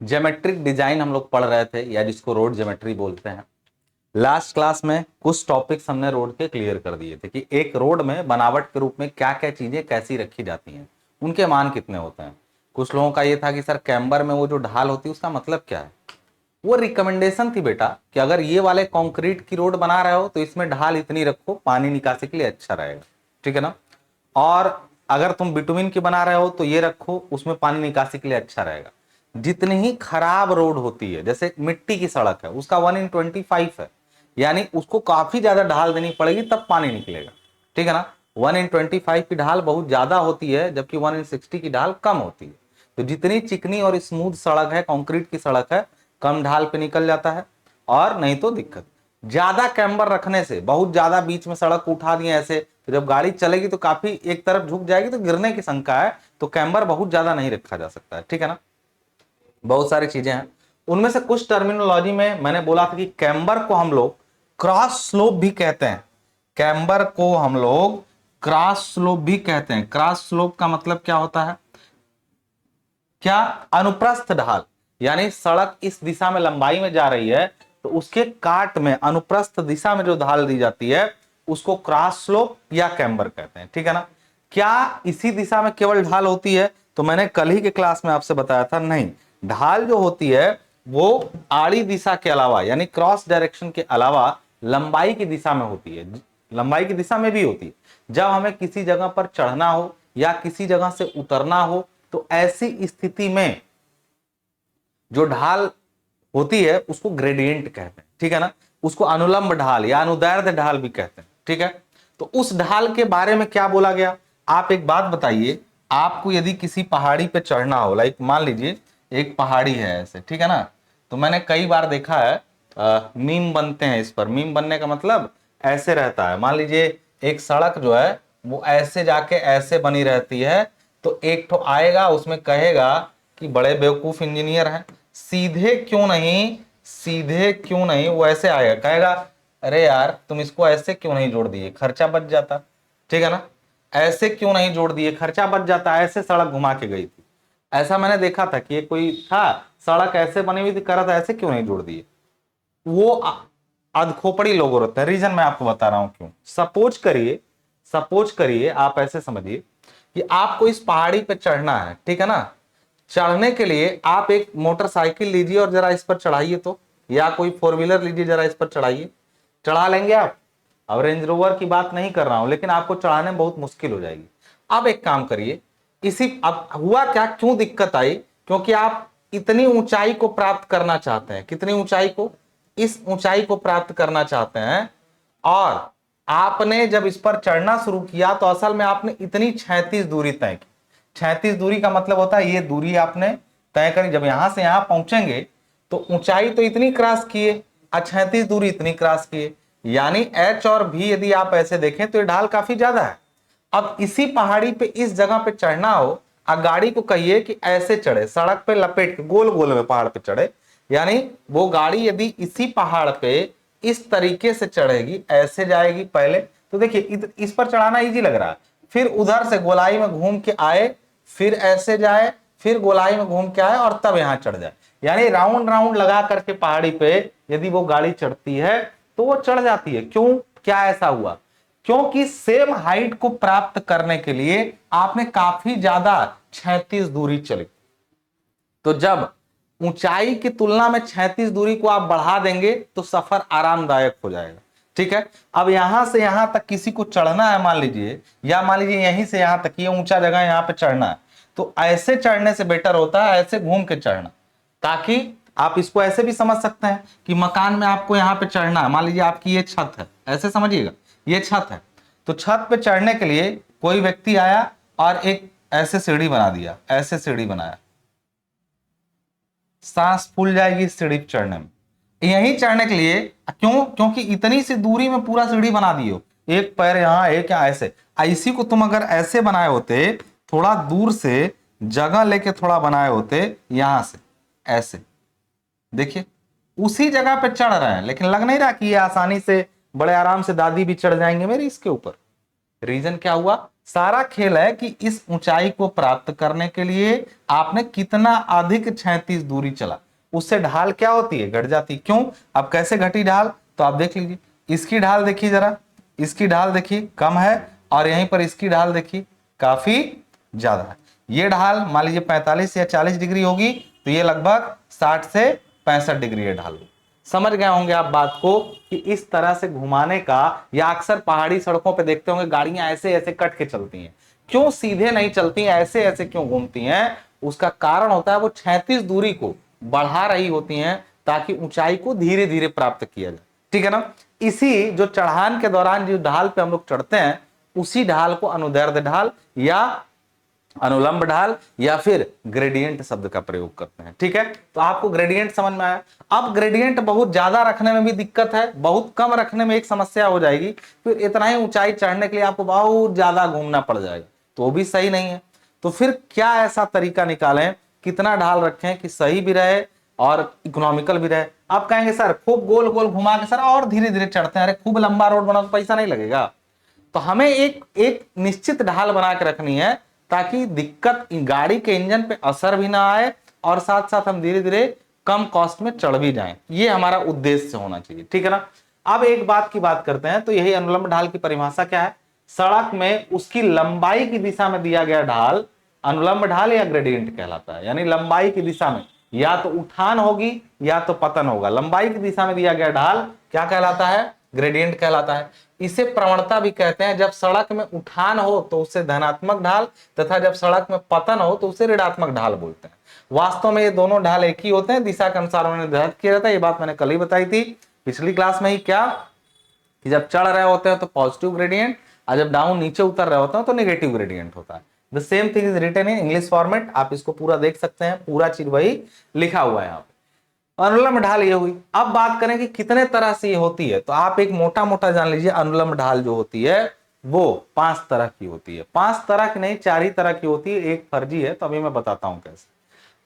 Geometric design हम लोग पढ़ रहे थे, या जिसको रोड ज्योमेट्री बोलते हैं। लास्ट क्लास में कुछ टॉपिक्स हमने रोड के क्लियर कर दिए थे कि एक रोड में बनावट के रूप में क्या क्या चीजें कैसी रखी जाती हैं, उनके मान कितने होते हैं। कुछ लोगों का ये था कि सर कैम्बर में वो जो ढाल होती है उसका मतलब क्या है। वो रिकमेंडेशन थी बेटा कि अगर ये वाले कंक्रीट की रोड बना रहे हो तो इसमें ढाल इतनी रखो, पानी निकासी के लिए अच्छा रहेगा, ठीक है ना। और अगर तुम बिटुमिन की बना रहे हो तो ये रखो, उसमें पानी निकासी के लिए अच्छा रहेगा। जितनी ही खराब रोड होती है, जैसे मिट्टी की सड़क है, उसका 1/25 है, यानी उसको काफी ज्यादा ढाल देनी पड़ेगी तब पानी निकलेगा, ठीक है ना। 1/25 की ढाल बहुत ज्यादा होती है, जबकि 1/60 की ढाल कम होती है। तो जितनी चिकनी और स्मूथ सड़क है, कंक्रीट की सड़क है, कम ढाल पे निकल जाता है, और नहीं तो दिक्कत। ज्यादा कैम्बर रखने से, बहुत ज्यादा बीच में सड़क को उठा दिए ऐसे, तो जब गाड़ी चलेगी तो काफी एक तरफ झुक जाएगी तो गिरने की शंका है, तो कैम्बर बहुत ज्यादा नहीं रखा जा सकता है, ठीक है ना। बहुत सारी चीजें हैं, उनमें से कुछ टर्मिनोलॉजी में मैंने बोला था कि कैम्बर को हम लोग क्रॉस स्लोप भी कहते हैं। कैम्बर को हम लोग क्रॉस स्लोप भी कहते हैं। क्रॉस स्लोप का मतलब क्या होता है? क्या? अनुप्रस्थ ढाल, यानी सड़क इस दिशा में लंबाई में जा रही है तो उसके काट में अनुप्रस्थ दिशा में जो ढाल दी जाती है उसको क्रॉस स्लोप या कैम्बर कहते हैं, ठीक है ना। क्या इसी दिशा में केवल ढाल होती है? तो मैंने कल ही के क्लास में आपसे बताया था, नहीं, ढाल जो होती है वो आड़ी दिशा के अलावा, यानी क्रॉस डायरेक्शन के अलावा लंबाई की दिशा में होती है, लंबाई की दिशा में भी होती है। जब हमें किसी जगह पर चढ़ना हो या किसी जगह से उतरना हो तो ऐसी स्थिति में जो ढाल होती है उसको ग्रेडियंट कहते हैं, ठीक है ना। उसको अनुलंब ढाल या अनुदैर्ध्य ढाल भी कहते हैं, ठीक है। तो उस ढाल के बारे में क्या बोला गया? आप एक बात बताइए, आपको यदि किसी पहाड़ी पे चढ़ना हो, लाइक मान लीजिए एक पहाड़ी है ऐसे, ठीक है ना। तो मैंने कई बार देखा है मीम बनते हैं इस पर। मीम बनने का मतलब ऐसे रहता है, मान लीजिए एक सड़क जो है वो ऐसे जाके ऐसे बनी रहती है, तो एक ठो आएगा उसमें कहेगा कि बड़े बेवकूफ इंजीनियर हैं, सीधे क्यों नहीं, सीधे क्यों नहीं, वो ऐसे आएगा, कहेगा अरे यार तुम इसको ऐसे क्यों नहीं जोड़ दिए, खर्चा बच जाता, ठीक है ना। ऐसे क्यों नहीं जोड़ दिए, खर्चा बच जाता, ऐसे सड़क घुमा के गई थी। ऐसा मैंने देखा था कि एक कोई था, सड़क ऐसे बनी हुई थी, करा था ऐसे क्यों नहीं जोड़ दिए। वो अधखोपड़ी लोग होते हैं। रीजन मैं आपको बता रहा हूं क्यों। सपोज करिए आप ऐसे समझिए कि आपको इस पहाड़ी पे चढ़ना है, ठीक है ना। चढ़ने के लिए आप एक मोटरसाइकिल लीजिए और जरा इस पर चढ़ाइए तो, या कोई फोर व्हीलर लीजिए, जरा इस पर चढ़ाइए, चढ़ा लेंगे आप। अब रेंज रोवर की बात नहीं कर रहा हूं, लेकिन आपको चढ़ाने में बहुत मुश्किल हो जाएगी। अब एक काम करिए, इसी अब हुआ क्या, क्यों दिक्कत आई? क्योंकि आप इतनी ऊंचाई को प्राप्त करना चाहते हैं। कितनी ऊंचाई को? इस ऊंचाई को प्राप्त करना चाहते हैं। और आपने जब इस पर चढ़ना शुरू किया तो असल में आपने इतनी 36 दूरी तय की। 36 दूरी का मतलब होता है ये दूरी आपने तय करी। जब यहां से यहां पहुंचेंगे तो ऊंचाई तो इतनी क्रॉस किए और 36 दूरी इतनी क्रॉस किए, यानी एच और भी यदि आप ऐसे देखें तो ये ढाल काफी ज्यादा है। अब इसी पहाड़ी पे इस जगह पे चढ़ना हो, और गाड़ी को कहिए कि ऐसे चढ़े, सड़क पे लपेट के गोल गोल में पहाड़ पे चढ़े, यानी वो गाड़ी यदि इसी पहाड़ पे इस तरीके से चढ़ेगी, ऐसे जाएगी पहले, तो देखिए इस पर चढ़ाना इजी लग रहा है, फिर उधर से गोलाई में घूम के आए, फिर ऐसे जाए, फिर गोलाई में घूम के आए और तब यहां चढ़ जाए। यानी राउंड राउंड लगा करके पहाड़ी पे यदि वो गाड़ी चढ़ती है तो वो चढ़ जाती है। क्यों? क्या ऐसा हुआ? क्योंकि सेम हाइट को प्राप्त करने के लिए आपने काफी ज्यादा 36 दूरी चली। तो जब ऊंचाई की तुलना में 36 दूरी को आप बढ़ा देंगे तो सफर आरामदायक हो जाएगा, ठीक है। अब यहां से यहां तक किसी को चढ़ना है मान लीजिए, या मान लीजिए यहीं से यहां तक ये ऊंचा जगह यहां पे चढ़ना है, तो ऐसे चढ़ने से बेटर होता है ऐसे घूम के चढ़ना। ताकि आप इसको ऐसे भी समझ सकते हैं कि मकान में आपको यहां पे चढ़ना है, मान लीजिए आपकी ये छत है, ऐसे समझिएगा ये छत है, तो छत पे चढ़ने के लिए कोई व्यक्ति आया और एक ऐसे सीढ़ी बना दिया, ऐसे सीढ़ी बनाया, सांस फूल जाएगी सीढ़ी चढ़ने में। यहीं चढ़ने के लिए क्यों? क्योंकि इतनी सी दूरी में पूरा सीढ़ी बना दियो, एक पैर यहां एक यहां, ऐसे। इसी को तुम अगर ऐसे बनाए होते, थोड़ा दूर से जगह लेके थोड़ा बनाए होते, यहां से ऐसे, देखिए उसी जगह पे चढ़ रहे हैं, लेकिन लग नहीं रहा कि ये आसानी से बड़े आराम से दादी भी चढ़ जाएंगे मेरे इसके ऊपर। रीजन क्या हुआ, सारा खेल है कि इस ऊंचाई को प्राप्त करने के लिए आपने कितना अधिक क्षैतिज दूरी चला, उससे ढाल क्या होती है, घट जाती है। क्यों, अब कैसे घटी ढाल, तो आप देख लीजिए, इसकी ढाल देखिए जरा, इसकी ढाल देखिए कम है, और यहीं पर इसकी ढाल देखिए काफी ज्यादा है। ये ढाल मान लीजिए 45 या 40 डिग्री होगी, तो ये लगभग 60 से 65 डिग्री है ढाल। समझ गए होंगे आप बात को कि इस तरह से घुमाने का, या अक्सर पहाड़ी सड़कों पे देखते होंगे गाड़ियां ऐसे ऐसे कट के चलती हैं, क्यों सीधे नहीं चलती हैं, ऐसे ऐसे क्यों घूमती हैं, उसका कारण होता है वो क्षैतिज दूरी को बढ़ा रही होती हैं ताकि ऊंचाई को धीरे धीरे प्राप्त किया जाए, ठीक है ना। इसी जो चढ़ान के दौरान जो ढाल पे हम लोग चढ़ते हैं, उसी ढाल को अनुदैर्ध्य ढाल या अनुलंब ढाल या फिर ग्रेडियंट शब्द का प्रयोग करते हैं, ठीक है। तो आपको ग्रेडियंट समझ में आया। अब ग्रेडियंट बहुत ज्यादा रखने में भी दिक्कत है, बहुत कम रखने में एक समस्या हो जाएगी, फिर इतना ही ऊंचाई चढ़ने के लिए आपको बहुत ज्यादा घूमना पड़ जाएगा, तो वो भी सही नहीं है। तो फिर क्या ऐसा तरीका निकालें, कितना ढाल रखें कि सही भी रहे और इकोनॉमिकल भी रहे। आप कहेंगे सर खूब गोल गोल घुमा के सर और धीरे धीरे चढ़ते हैं, अरे खूब लंबा रोड बना तो पैसा नहीं लगेगा। तो हमें एक निश्चित ढाल बना के रखनी है ताकि दिक्कत गाड़ी के इंजन पे असर भी ना आए और साथ साथ हम धीरे धीरे कम कॉस्ट में चढ़ भी जाएं। ये हमारा उद्देश्य होना चाहिए, ठीक है ना। अब एक बात की बात करते हैं, तो यही अनुलंब ढाल की परिभाषा क्या है, सड़क में उसकी लंबाई की दिशा में दिया गया ढाल अनुलंब ढाल या ग्रेडियंट कहलाता है। यानी लंबाई की दिशा में या तो उठान होगी या तो पतन होगा, लंबाई की दिशा में दिया गया ढाल क्या कहलाता है, ग्रेडियंट कहलाता है। इसे प्रवणता भी कहते हैं, जब सड़क में उठान हो तो उसे धनात्मक ढाल तथा जब सड़क में पतन हो तो उसे ऋणात्मक ढाल बोलते हैं। वास्तव में ये दोनों ढाल एक ही होते हैं, दिशा के अनुसार उन्हें निर्धारित किया जाता है। ये बात मैंने कल ही बताई थी पिछली क्लास में ही, क्या कि जब चढ़ रहे होते हैं तो पॉजिटिव ग्रेडियंट और जब डाउन नीचे उतर रहे होते हैं तो नेगेटिव ग्रेडियंट होता है। The same thing is written in English format, आप इसको पूरा देख सकते हैं, पूरा चीज वही लिखा हुआ है यहाँ पे। अनुलंब ढाल ये हुई। अब बात करें कि कितने तरह से ये होती है, तो आप एक मोटा मोटा जान लीजिए, अनुलंब ढाल जो होती है वो 5 तरह की होती है। 5 तरह की नहीं, 4 ही तरह की होती है, एक फर्जी है, तो अभी मैं बताता हूं कैसे।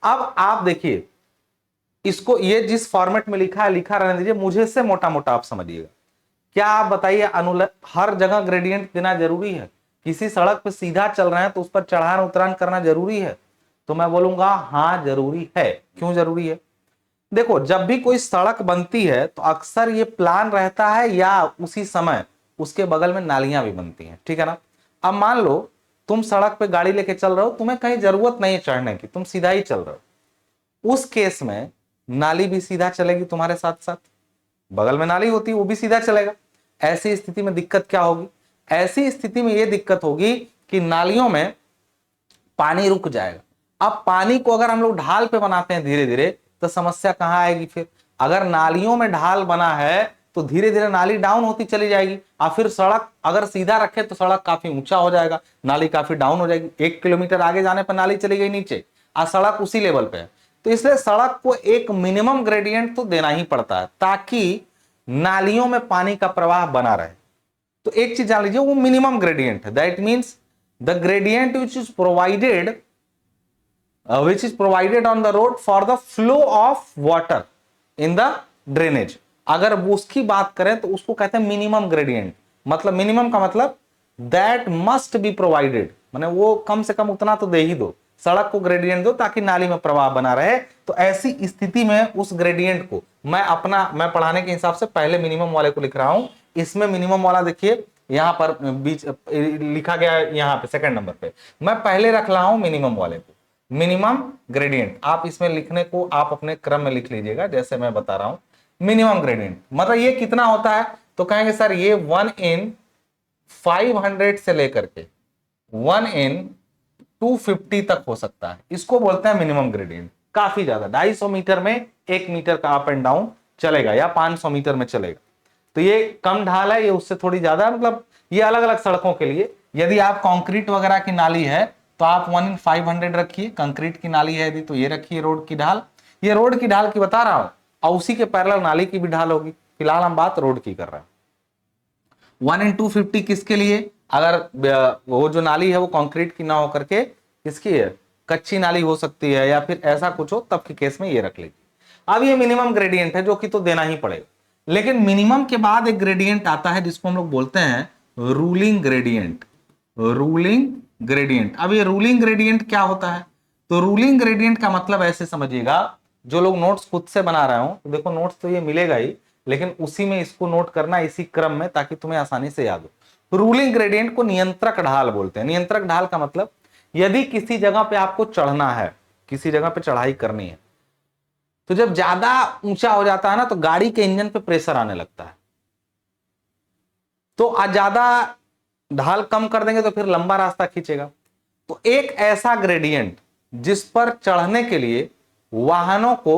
अब आप देखिए इसको, ये जिस फॉर्मेट में लिखा है लिखा रहने दीजिए, मुझे से मोटा मोटा आप समझिएगा। क्या आप बताइए, हर जगह ग्रेडियंट देना जरूरी है? किसी सड़क पे सीधा चल रहे हैं तो उस पर चढ़ान उतरान करना जरूरी है? तो मैं बोलूंगा हाँ जरूरी है। क्यों जरूरी है? देखो, जब भी कोई सड़क बनती है तो अक्सर ये प्लान रहता है या उसी समय उसके बगल में नालियां भी बनती हैं, ठीक है ना। अब मान लो तुम सड़क पे गाड़ी लेके चल रहे हो, तुम्हें कहीं जरूरत नहीं है चढ़ने की, तुम सीधा ही चल रहे हो, उस केस में नाली भी सीधा चलेगी तुम्हारे साथ साथ, बगल में नाली होती है वो भी सीधा चलेगा। ऐसी स्थिति में दिक्कत क्या होगी? ऐसी स्थिति में यह दिक्कत होगी कि नालियों में पानी रुक जाएगा। अब पानी को अगर हम लोग ढाल पे बनाते हैं धीरे धीरे, तो समस्या कहां आएगी फिर? अगर नालियों में ढाल बना है तो धीरे धीरे नाली डाउन होती चली जाएगी, और फिर सड़क अगर सीधा रखे तो सड़क काफी ऊंचा हो जाएगा, नाली काफी डाउन हो जाएगी। 1 किलोमीटर आगे जाने पर नाली चली गई नीचे और सड़क उसी लेवल पे है। तो इसलिए सड़क को एक मिनिमम ग्रेडियंट तो देना ही पड़ता है ताकि नालियों में पानी का प्रवाह बना रहे। तो एक चीज जान लीजिए, वो मिनिमम ग्रेडियंट है। That means the gradient which is provided on the road for the flow of water in the drainage. अगर वो उसकी बात करें तो उसको कहते हैं मिनिमम ग्रेडियंट। मतलब मिनिमम का मतलब दैट मस्ट बी प्रोवाइडेड, माने वो कम से कम उतना तो दे ही दो, सड़क को ग्रेडियंट दो ताकि नाली में प्रवाह बना रहे। तो ऐसी स्थिति में उस ग्रेडियंट को मैं पढ़ाने के हिसाब से पहले मिनिमम वाले को लिख रहा हूं। इसमें मिनिमम वाला देखिए यहां पर बीच लिखा गया है, यहां पे सेकंड नंबर पे मैं पहले रख रहा हूं मिनिमम वाले को, मिनिमम ग्रेडियंट। आप इसमें लिखने को आप अपने क्रम में लिख लीजिएगा जैसे मैं बता रहा हूं। मिनिमम ग्रेडियंट मतलब ये कितना होता है, तो कहेंगे सर ये 1 in 500 से लेकर के 1 in 250 तक हो सकता है, इसको बोलते हैं मिनिमम ग्रेडियंट। काफी ज्यादा 250 मीटर में 1 मीटर का अप एंड डाउन चलेगा या 500 मीटर में चलेगा। तो ये कम ढाल है, ये उससे थोड़ी ज्यादा है, मतलब ये अलग अलग सड़कों के लिए। यदि आप कंक्रीट वगैरह की नाली है तो आप 1 in 500 रखिए, कंक्रीट की नाली है यदि तो ये रखिए रोड की ढाल। ये रोड की ढाल की बता रहा हूं, और उसी के पैरेलल नाली की भी ढाल होगी। फिलहाल हम बात रोड की कर रहे हैं। 1 in 250 किसके लिए? अगर वो जो नाली है वो कंक्रीट की ना होकर के किसकी है, कच्ची नाली हो सकती है या फिर ऐसा कुछ हो, तब के केस में ये रख लेगी। अब ये मिनिमम ग्रेडियंट है जो कि तो देना ही पड़ेगा। लेकिन मिनिमम के बाद एक ग्रेडियंट आता है जिसको हम लोग बोलते हैं रूलिंग ग्रेडियंट। रूलिंग ग्रेडियंट, अब ये रूलिंग ग्रेडियंट क्या होता है? तो रूलिंग ग्रेडियंट का मतलब ऐसे समझिएगा, जो लोग नोट्स खुद से बना रहे हो तो देखो नोट्स तो ये मिलेगा ही, लेकिन उसी में इसको नोट करना इसी क्रम में, ताकि तुम्हें आसानी से याद हो। रूलिंग ग्रेडियंट को नियंत्रक ढाल बोलते हैं। नियंत्रक ढाल का मतलब, यदि किसी जगह पे आपको चढ़ना है, किसी जगह पे चढ़ाई करनी है, तो जब ज्यादा ऊंचा हो जाता है ना, तो गाड़ी के इंजन पे प्रेशर आने लगता है। तो ज्यादा ढाल कम कर देंगे तो फिर लंबा रास्ता खींचेगा। तो एक ऐसा ग्रेडियंट जिस पर चढ़ने के लिए वाहनों को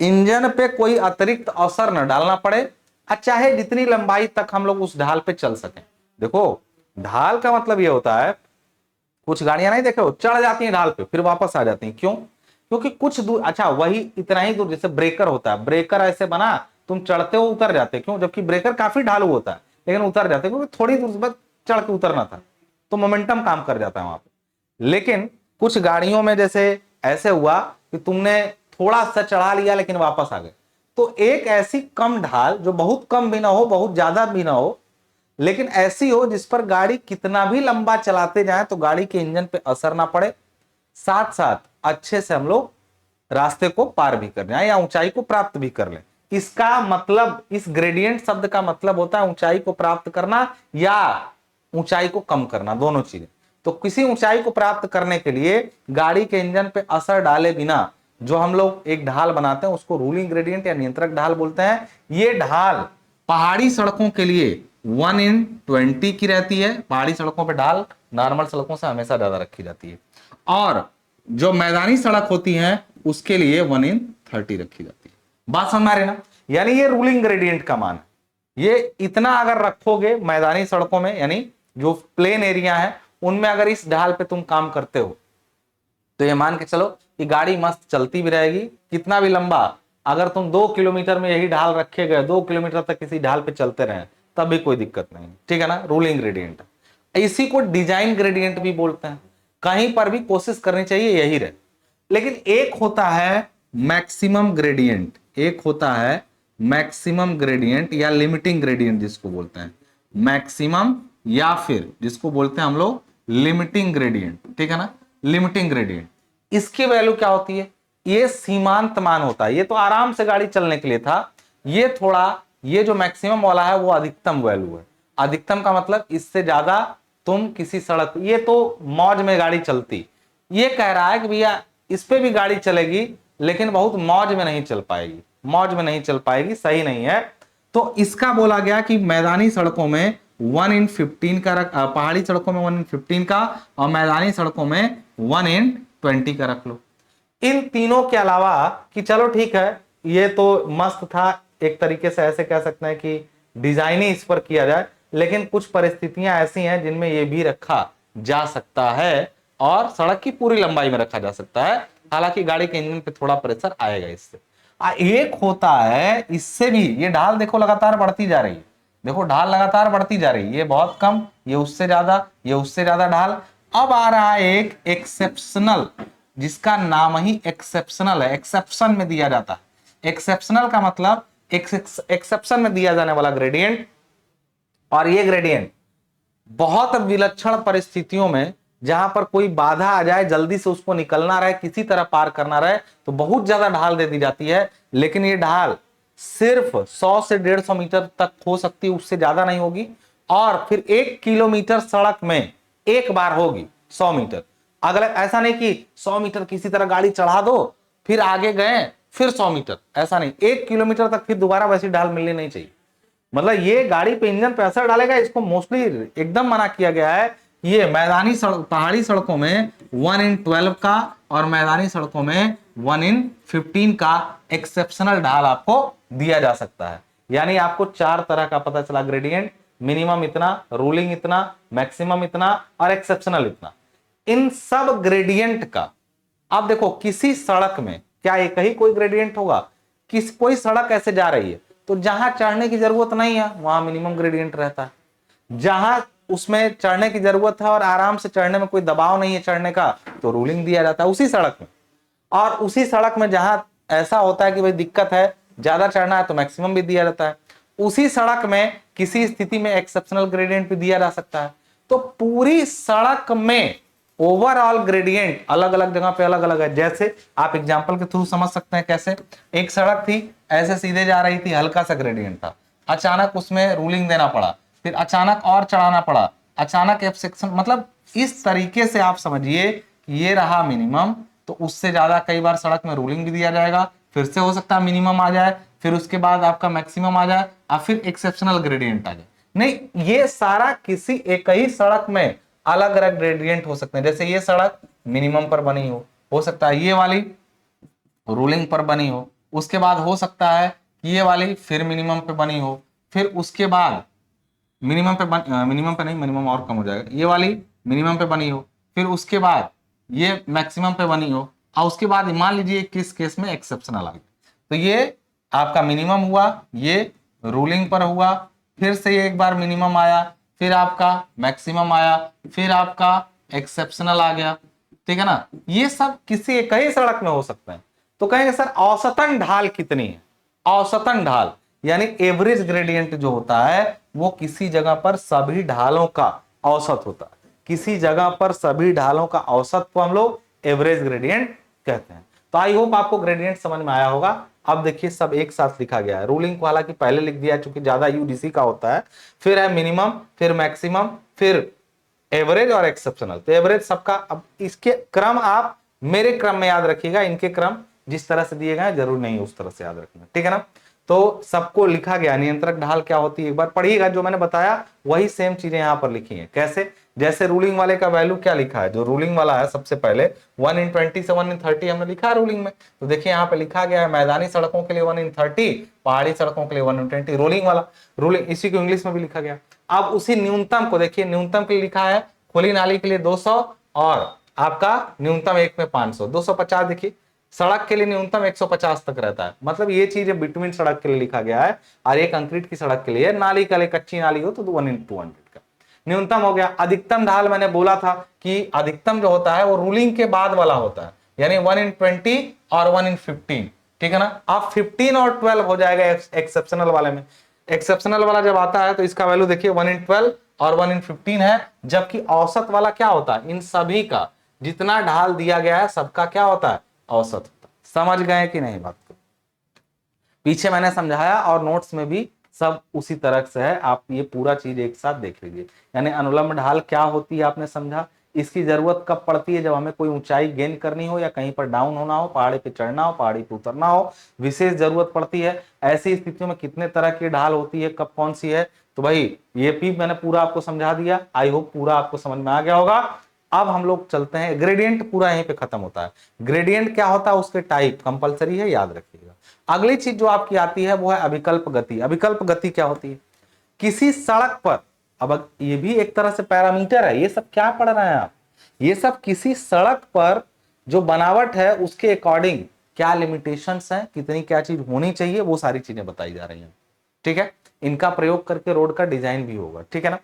इंजन पे कोई अतिरिक्त असर न डालना पड़े, चाहे जितनी लंबाई तक हम लोग उस ढाल पे चल सकें। देखो ढाल का मतलब ये होता है, कुछ गाड़ियां नहीं देखे हो, चढ़ जाती हैं ढाल पे फिर वापस आ जाती हैं, क्यों? क्योंकि कुछ दूर, अच्छा वही इतना ही दूर, जैसे ब्रेकर होता है, ब्रेकर ऐसे बना, तुम चढ़ते हो उतर जाते, क्यों? जबकि ब्रेकर काफी ढालू होता है, लेकिन उतर जाते क्योंकि थोड़ी दूर बस चढ़ के उतरना था, तो मोमेंटम काम कर जाता है वहां पे। लेकिन कुछ गाड़ियों में जैसे ऐसे हुआ कि तुमने थोड़ा सा चढ़ा लिया लेकिन वापस आ गए, तो एक ऐसी कम ढाल जो बहुत कम भी ना हो बहुत ज्यादा भी ना हो, लेकिन ऐसी हो जिस पर गाड़ी कितना भी लंबा चलाते जाए तो गाड़ी के इंजन पे असर ना पड़े, साथ साथ अच्छे से हम लोग रास्ते को पार भी कर जाए या ऊंचाई को प्राप्त भी कर लें। इसका मतलब, इस ग्रेडियंट शब्द का मतलब होता है ऊंचाई को प्राप्त करना या ऊंचाई को कम करना, दोनों चीजें। तो किसी ऊंचाई को प्राप्त करने के लिए गाड़ी के इंजन पे असर डाले बिना जो हम लोग एक ढाल बनाते हैं उसको रूलिंग ग्रेडियंट या नियंत्रक ढाल बोलते हैं। ये ढाल पहाड़ी सड़कों के लिए 1:20 की रहती है। पहाड़ी सड़कों पे ढाल नॉर्मल सड़कों से हमेशा ज्यादा रखी जाती है, और जो मैदानी सड़क होती है उसके लिए 1:30 रखी जाती है। बात समझ में आ रही ना? यानी ये रूलिंग ग्रेडियंट का मान है। ये इतना अगर रखोगे मैदानी सड़कों में, यानी जो प्लेन एरिया है उनमें अगर इस ढाल पे तुम काम करते हो, तो ये मान के चलो कि गाड़ी मस्त चलती भी रहेगी, कितना भी लंबा, अगर तुम 2 किलोमीटर में यही ढाल रखे गए, 2 किलोमीटर तक किसी ढाल पे चलते रहे, तब भी कोई दिक्कत नहीं, ठीक है ना? Ruling gradient. इसी को डिजाइन ग्रेडियंट भी बोलते हैं। कहीं पर भी कोशिश करनी चाहिए यही रहे। लेकिन एक होता है मैक्सिमम ग्रेडियंट, एक होता है मैक्सिमम ग्रेडियंट या लिमिटिंग ग्रेडियंट जिसको बोलते हैं मैक्सिमम, या फिर जिसको बोलते हैं हम लोग लिमिटिंग ग्रेडियंट, ठीक है ना? लिमिटिंग ग्रेडियंट, इसकी वैल्यू क्या होती है? ये सीमांत मान होता है। ये तो आराम से गाड़ी चलने के लिए था, ये थोड़ा, ये जो मैक्सिमम वाला है वो अधिकतम वैल्यू है। अधिकतम का मतलब इससे ज्यादा तुम किसी सड़क, ये तो मौज में गाड़ी चलती, ये कह रहा है कि भैया इस पे भी गाड़ी चलेगी लेकिन बहुत मौज में नहीं चल पाएगी, मौज में नहीं चल पाएगी, सही नहीं है। तो इसका बोला गया कि मैदानी सड़कों में 1:15 का रख, पहाड़ी सड़कों में 1:15 का, और मैदानी सड़कों में 1:20 का रख लो। इन तीनों के अलावा, कि चलो ठीक है ये तो मस्त था, एक तरीके से ऐसे कह सकते हैं कि डिजाइन ही इस पर किया जाए, लेकिन कुछ परिस्थितियां ऐसी हैं जिनमें यह भी रखा जा सकता है और सड़क की पूरी लंबाई में रखा जा सकता है, हालांकि गाड़ी के इंजन पे थोड़ा प्रेशर आएगा इससे। एक होता है इससे भी, ये ढाल देखो लगातार बढ़ती जा रही है, देखो ढाल लगातार बढ़ती जा रही है, ये बहुत कम, ये उससे ज्यादा, ये उससे ज्यादा ढाल। अब आ रहा है एक एक्सेप्शनल, जिसका नाम ही एक्सेप्शनल है, एक्सेप्शन में दिया जाता है। एक्सेप्शनल का मतलब एक्सेप्शन में दिया जाने वाला ग्रेडियंट, और ये ग्रेडियंट बहुत विलक्षण परिस्थितियों में, जहां पर कोई बाधा आ जाए, जल्दी से उसको निकलना रहे, किसी तरह पार करना रहे, तो बहुत ज्यादा ढाल दे दी जाती है। लेकिन ये ढाल सिर्फ 100 से 150 मीटर तक हो सकती है, उससे ज्यादा नहीं होगी। और फिर 1 किलोमीटर सड़क में एक बार होगी 100 मीटर। अगले ऐसा नहीं कि 100 मीटर किसी तरह गाड़ी चढ़ा दो फिर आगे गए फिर 100 मीटर, ऐसा नहीं, 1 किलोमीटर तक फिर दोबारा वैसी ढाल मिलनी नहीं चाहिए। मतलब ये गाड़ी पे इंजन पे असर डालेगा, इसको मोस्टली एकदम मना किया गया है। ये मैदानी सड़क, पहाड़ी सड़कों में 1:12 का और मैदानी सड़कों में 1:15 का एक्सेप्शनल ढाल आपको दिया जा सकता है। यानी आपको 4 तरह का पता चला ग्रेडियंट, मिनिमम इतना, रूलिंग इतना, मैक्सिमम इतना और एक्सेप्शनल इतना। इन सब ग्रेडियंट का अब देखो, किसी सड़क में क्या एक ही कोई ग्रेडियंट होगा? कोई सड़क ऐसे जा रही है तो जहां चढ़ने की जरूरत नहीं है वहां मिनिमम ग्रेडियंट रहता है, जहां उसमें चढ़ने की जरूरत है और आराम से चढ़ने में कोई दबाव नहीं है चढ़ने का, तो रूलिंग दिया जाता है उसी सड़क में। और उसी सड़क में जहां ऐसा होता है कि भाई दिक्कत है, ज्यादा चढ़ना है, तो मैक्सिमम भी दिया जाता है। उसी सड़क में किसी स्थिति में एक्सेप्शनल ग्रेडियंट भी दिया जा सकता है। तो पूरी सड़क में ओवरऑल ग्रेडियंट अलग अलग जगह पे अलग अलग है। जैसे आप एग्जांपल के थ्रू समझ सकते हैं कैसे, एक सड़क थी ऐसे सीधे जा रही थी, हल्का सा ग्रेडियंट था, अचानक उसमें रूलिंग देना पड़ा, फिर अचानक और चढ़ाना पड़ा, अचानक एफ सेक्शन, मतलब इस तरीके से आप समझिए कि ये रहा मिनिमम, तो उससे ज्यादा कई बार सड़क में रूलिंग भी दिया जाएगा, फिर से हो सकता है मिनिमम आ जाए, फिर उसके बाद आपका मैक्सिमम आ जाए और फिर एक्सेप्शनल ग्रेडियंट आ जाए। नहीं, ये सारा किसी एक ही सड़क में अलग अलग ग्रेडियंट हो सकते हैं। जैसे ये सड़क मिनिमम पर बनी हो सकता है ये वाली रूलिंग पर बनी हो, उसके बाद हो सकता है कि ये वाली फिर मिनिमम पे बनी हो, फिर उसके बाद मिनिमम पे मिनिमम पे नहीं, मिनिमम और कम हो जाएगा, ये वाली मिनिमम पे बनी हो, फिर उसके बाद ये मैक्सिमम पे बनी हो, और उसके बाद मान लीजिए किस केस में एक्सेप्शनल आ गया। तो ये आपका मिनिमम हुआ, ये रूलिंग पर हुआ, फिर से ये एक बार मिनिमम आया, फिर आपका मैक्सिमम आया, फिर आपका एक्सेप्शनल आ गया। ठीक है ना, ये सब किसी एक ही सड़क में हो सकते हैं। तो कहेंगे सर औसतन ढाल कितनी है? औसतन ढाल यानी एवरेज ग्रेडियंट जो होता है वो किसी जगह पर सभी ढालों का औसत होता है। किसी जगह पर सभी ढालों का औसत को हम लोग एवरेज ग्रेडियंट कहते हैं। तो आई होप आपको ग्रेडियंट समझ में आया होगा। अब देखिए सब एक साथ लिखा गया है। रूलिंग को हालांकि पहले लिख दिया चूंकि ज्यादा यूडीसी का होता है, फिर है मिनिमम, फिर मैक्सिमम, फिर एवरेज और एक्सेप्शनल। तो एवरेज सबका, अब इसके क्रम आप मेरे क्रम में याद रखिएगा, इनके क्रम जिस तरह से दिए गए जरूर नहीं उस तरह से याद रखना, ठीक है ना। तो सबको लिखा गया। नियंत्रक ढाल क्या होती है एक बार पढ़िएगा, जो मैंने बताया वही सेम चीजें यहां पर लिखी हैं। कैसे? जैसे रूलिंग वाले का वैल्यू क्या लिखा है, जो रूलिंग वाला है सबसे पहले 1/20 से 1/30 हमने लिखा है रूलिंग में। तो देखिए यहाँ पे लिखा गया है मैदानी सड़कों के लिए 1/30, पहाड़ी सड़कों के लिए 1/20 रोलिंग वाला। रूलिंग इसी को इंग्लिश में भी लिखा गया। अब उसी न्यूनतम को देखिए, न्यूनतम के लिए लिखा है खुली नाली के लिए 200 और आपका न्यूनतम एक में 500, 250। देखिए सड़क के लिए न्यूनतम 150 तक रहता है, मतलब ये चीज बिटवीन सड़क के लिए लिखा गया है। और ये कंक्रीट की सड़क के लिए, नाली के लिए कच्ची नाली हो तो 1/200 का न्यूनतम हो गया। अधिकतम ढाल मैंने बोला था कि अधिकतम जो होता है वो रूलिंग के बाद वाला होता है, यानी 1/20 और 1/15, ठीक है ना। अब 15 और 12 हो जाएगा एक्सेप्शनल वाले में। एक्सेप्शनल वाला जब आता है तो इसका वैल्यू देखिए 1/12 और 1/15 है, जबकि औसत वाला क्या होता है, इन सभी का जितना ढाल दिया गया है सबका क्या होता है, औसत होता है। समझ गए कि नहीं बात को? पीछे मैंने समझाया और नोट्स में भी सब उसी तरह से है, आप ये पूरा चीज एक साथ देख लीजिए। यानी अनुलंब ढाल क्या होती है आपने समझा, इसकी जरूरत कब पड़ती है, जब हमें कोई ऊंचाई गेन करनी हो या कहीं पर डाउन होना हो, पहाड़ी पे चढ़ना हो, पहाड़ी पे उतरना हो, विशेष जरूरत पड़ती है। ऐसी स्थितियों में कितने तरह की ढाल होती है, कब कौन सी है, तो भाई ये भी मैंने पूरा आपको समझा दिया। आई होप पूरा आपको समझ में आ गया होगा। अब हम लोग चलते हैं, ग्रेडियंट पूरा यहीं पे खत्म होता है। ग्रेडियंट क्या होता है, उसके टाइप कंपलसरी है, याद रखिएगा। अगली चीज जो आपकी आती है वो है अभिकल्प गति। अभिकल्प गति क्या होती है, किसी सड़क पर, अब ये भी एक तरह से पैरामीटर है, ये सब क्या पढ़ रहे हैं आप, ये सब किसी सड़क पर जो बनावट है उसके अकॉर्डिंग क्या लिमिटेशंस हैं, कितनी क्या चीज होनी चाहिए, वो सारी चीजें बताई जा रही हैं, ठीक है। इनका प्रयोग करके रोड का डिजाइन भी होगा, ठीक है ना।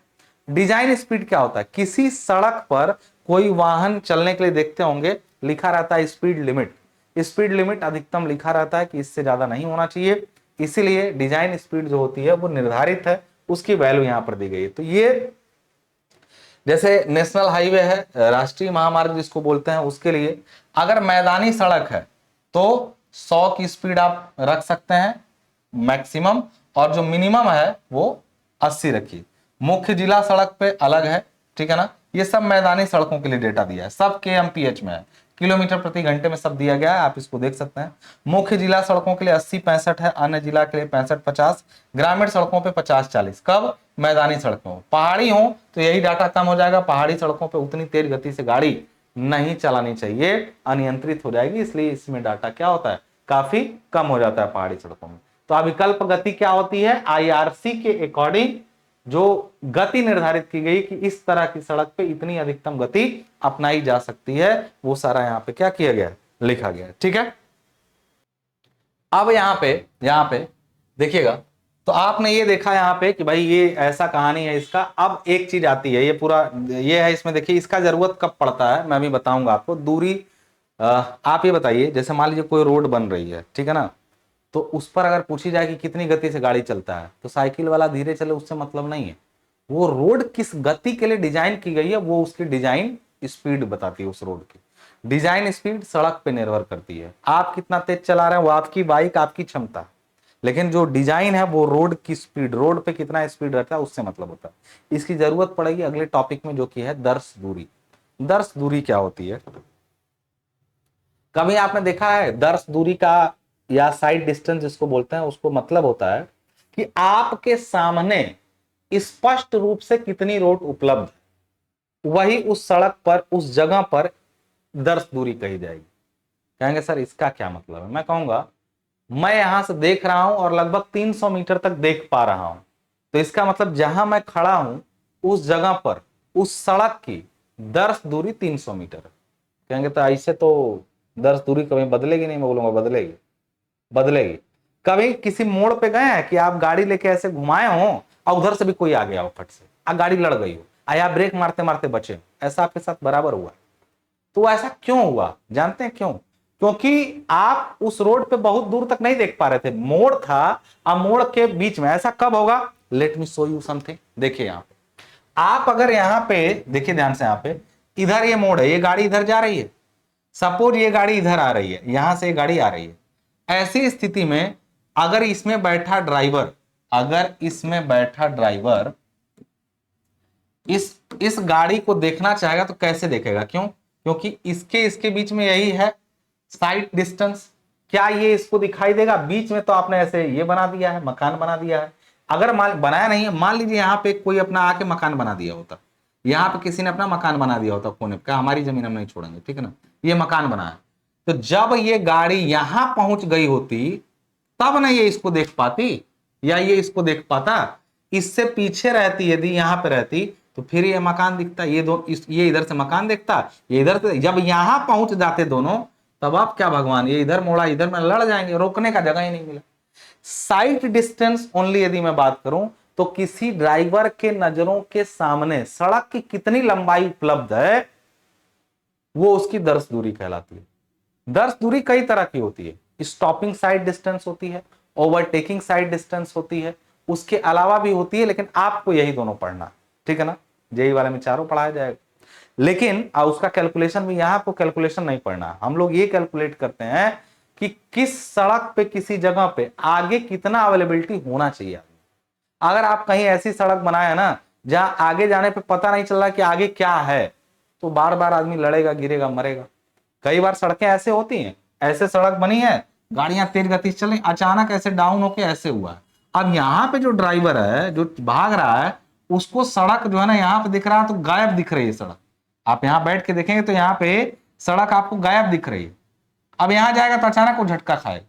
डिजाइन स्पीड क्या होता है, किसी सड़क पर कोई वाहन चलने के लिए देखते होंगे लिखा रहता है स्पीड लिमिट। स्पीड लिमिट अधिकतम लिखा रहता है कि इससे ज्यादा नहीं होना चाहिए, इसीलिए डिजाइन स्पीड जो होती है वो निर्धारित है, उसकी वैल्यू यहां पर दी गई है। तो ये जैसे नेशनल हाईवे है, राष्ट्रीय महामार्ग जिसको बोलते हैं, उसके लिए अगर मैदानी सड़क है तो 100 की स्पीड आप रख सकते हैं मैक्सिमम, और जो मिनिमम है वो 80 रखिए। मुख्य जिला सड़क पे अलग है, ठीक है ना। ये सब मैदानी सड़कों के लिए डेटा दिया है, सब kmph में है, किलोमीटर प्रति घंटे में सब दिया गया है, आप इसको देख सकते हैं। मुख्य जिला सड़कों के लिए 80-65 है, अन्य जिला के लिए 65-50, ग्रामीण सड़कों पे 50-40। कब? मैदानी सड़कों। पहाड़ी हो तो यही डाटा कम हो जाएगा, पहाड़ी सड़कों पे उतनी तेज गति से गाड़ी नहीं चलानी चाहिए, अनियंत्रित हो जाएगी, इसलिए इसमें डाटा क्या होता है, काफी कम हो जाता है पहाड़ी सड़कों में। तो अविकल्प गति क्या होती है, आईआरसी के अकॉर्डिंग जो गति निर्धारित की गई कि इस तरह की सड़क पे इतनी अधिकतम गति अपनाई जा सकती है, वो सारा यहाँ पे क्या किया गया है, लिखा गया है, ठीक है। अब यहाँ पे देखिएगा, तो आपने ये देखा यहाँ पे कि भाई ये ऐसा कहानी है इसका। अब एक चीज आती है, ये पूरा ये है, इसमें देखिए इसका जरूरत कब पड़ता है, मैं भी बताऊंगा आपको। दूरी आप ये बताइए, जैसे मान लीजिए कोई रोड बन रही है, ठीक है ना, तो उस पर अगर पूछी जाए कि कितनी गति से गाड़ी चलता है, तो साइकिल वाला धीरे चले उससे मतलब नहीं है। वो रोड किस गति के लिए डिजाइन की गई है, वो उसकी डिजाइन स्पीड बताती है। उस रोड की डिजाइन स्पीड सड़क पे निर्भर करती है। आप कितना तेज चला रहे हैं वो आपकी बाइक, आपकी क्षमता, लेकिन जो डिजाइन है वो रोड की स्पीड, रोड पे कितना स्पीड रहता है उससे मतलब होता है। इसकी जरूरत पड़ेगी अगले टॉपिक में, जो कि है दर्श दूरी। दर्श दूरी क्या होती है? कभी आपने देखा है दर्श दूरी का, या साइड डिस्टेंस जिसको बोलते हैं, उसको मतलब होता है कि आपके सामने स्पष्ट रूप से कितनी रोड उपलब्ध है, वही उस सड़क पर, उस जगह पर दर्श दूरी कही जाएगी। कहेंगे सर इसका क्या मतलब है? मैं कहूंगा मैं यहां से देख रहा हूं और लगभग 300 मीटर तक देख पा रहा हूं, तो इसका मतलब जहां मैं खड़ा हूं उस जगह पर, उस सड़क की दर्श दूरी 300 मीटर है। कहेंगे तो ऐसे तो दर्श दूरी कभी बदलेगी नहीं। मैं बोलूंगा बदलेगी, बदलेगी। कभी किसी मोड़ पे गए हैं कि आप गाड़ी लेके ऐसे घुमाए हो और उधर से भी कोई आ गया हो, फट से आ गाड़ी लड़ गई हो, या ब्रेक मारते मारते बचे हो, ऐसा आपके साथ बराबर हुआ? तो ऐसा क्यों हुआ जानते हैं क्यों? क्योंकि आप उस रोड पे बहुत दूर तक नहीं देख पा रहे थे, मोड़ था, अब मोड़ के बीच में। ऐसा कब होगा? Let me show you something. देखिए यहां पे आप अगर यहां पे देखिए ध्यान से, यहां पे इधर ये मोड़ है, ये गाड़ी इधर जा रही है, सपोज ये गाड़ी इधर आ रही है, यहां से ये गाड़ी आ रही है। ऐसी स्थिति में अगर इसमें बैठा ड्राइवर, अगर इसमें बैठा ड्राइवर इस गाड़ी को देखना चाहेगा तो कैसे देखेगा? क्यों? क्योंकि इसके इसके बीच में यही है साइड डिस्टेंस। क्या ये इसको दिखाई देगा? बीच में तो आपने ऐसे ये बना दिया है, मकान बना दिया है। अगर मान बनाया नहीं है, मान लीजिए यहां पे कोई अपना आके मकान बना दिया होता, यहां पे किसी ने अपना मकान बना दिया होता कोने पे, हमारी जमीन हम नहीं छोड़ेंगे, ठीक है ना, ये मकान बना है, तो जब ये गाड़ी यहां पहुंच गई होती तब ना ये इसको देख पाती, या ये इसको देख पाता। इससे पीछे रहती, यदि यहां पे रहती, तो फिर ये मकान दिखता, ये दो ये इधर से मकान दिखता, ये इधर से। जब यहां पहुंच जाते दोनों, तब आप क्या भगवान, ये इधर मोड़ा, इधर में लड़ जाएंगे, रोकने का जगह ही नहीं मिला। साइट डिस्टेंस ओनली यदि मैं बात करूं, तो किसी ड्राइवर के नजरों के सामने सड़क की कितनी लंबाई उपलब्ध है, वो उसकी दर्श दूरी कहलाती है। दर्श दूरी कई तरह की होती है। स्टॉपिंग साइड डिस्टेंस होती है, ओवरटेकिंग साइड डिस्टेंस होती है, उसके अलावा भी होती है, लेकिन आपको यही दोनों पढ़ना, ठीक है ना। जेई वाले में चारों पढ़ाया जाएगा, लेकिन उसका कैलकुलेशन भी, यहां आपको कैलकुलेशन नहीं पढ़ना। हम लोग ये कैलकुलेट करते हैं कि किस सड़क पे, किसी जगह पे आगे कितना अवेलेबिलिटी होना चाहिए। अगर आप कहीं ऐसी सड़क बनाए ना जहां आगे जाने पे पता नहीं चल रहा कि आगे क्या है, तो बार बार आदमी लड़ेगा, गिरेगा, मरेगा। कई बार सड़कें ऐसे होती हैं, ऐसे सड़क बनी है, गाड़ियां तेज गति से चल, अचानक ऐसे डाउन होके ऐसे हुआ है। अब यहाँ पे जो ड्राइवर है जो भाग रहा है, उसको सड़क जो है ना यहाँ पे दिख रहा है तो गायब दिख रही है सड़क। आप यहाँ बैठ के देखेंगे तो यहाँ पे सड़क आपको गायब दिख रही है। अब यहाँ जाएगा तो अचानक वो झटका खाएगा।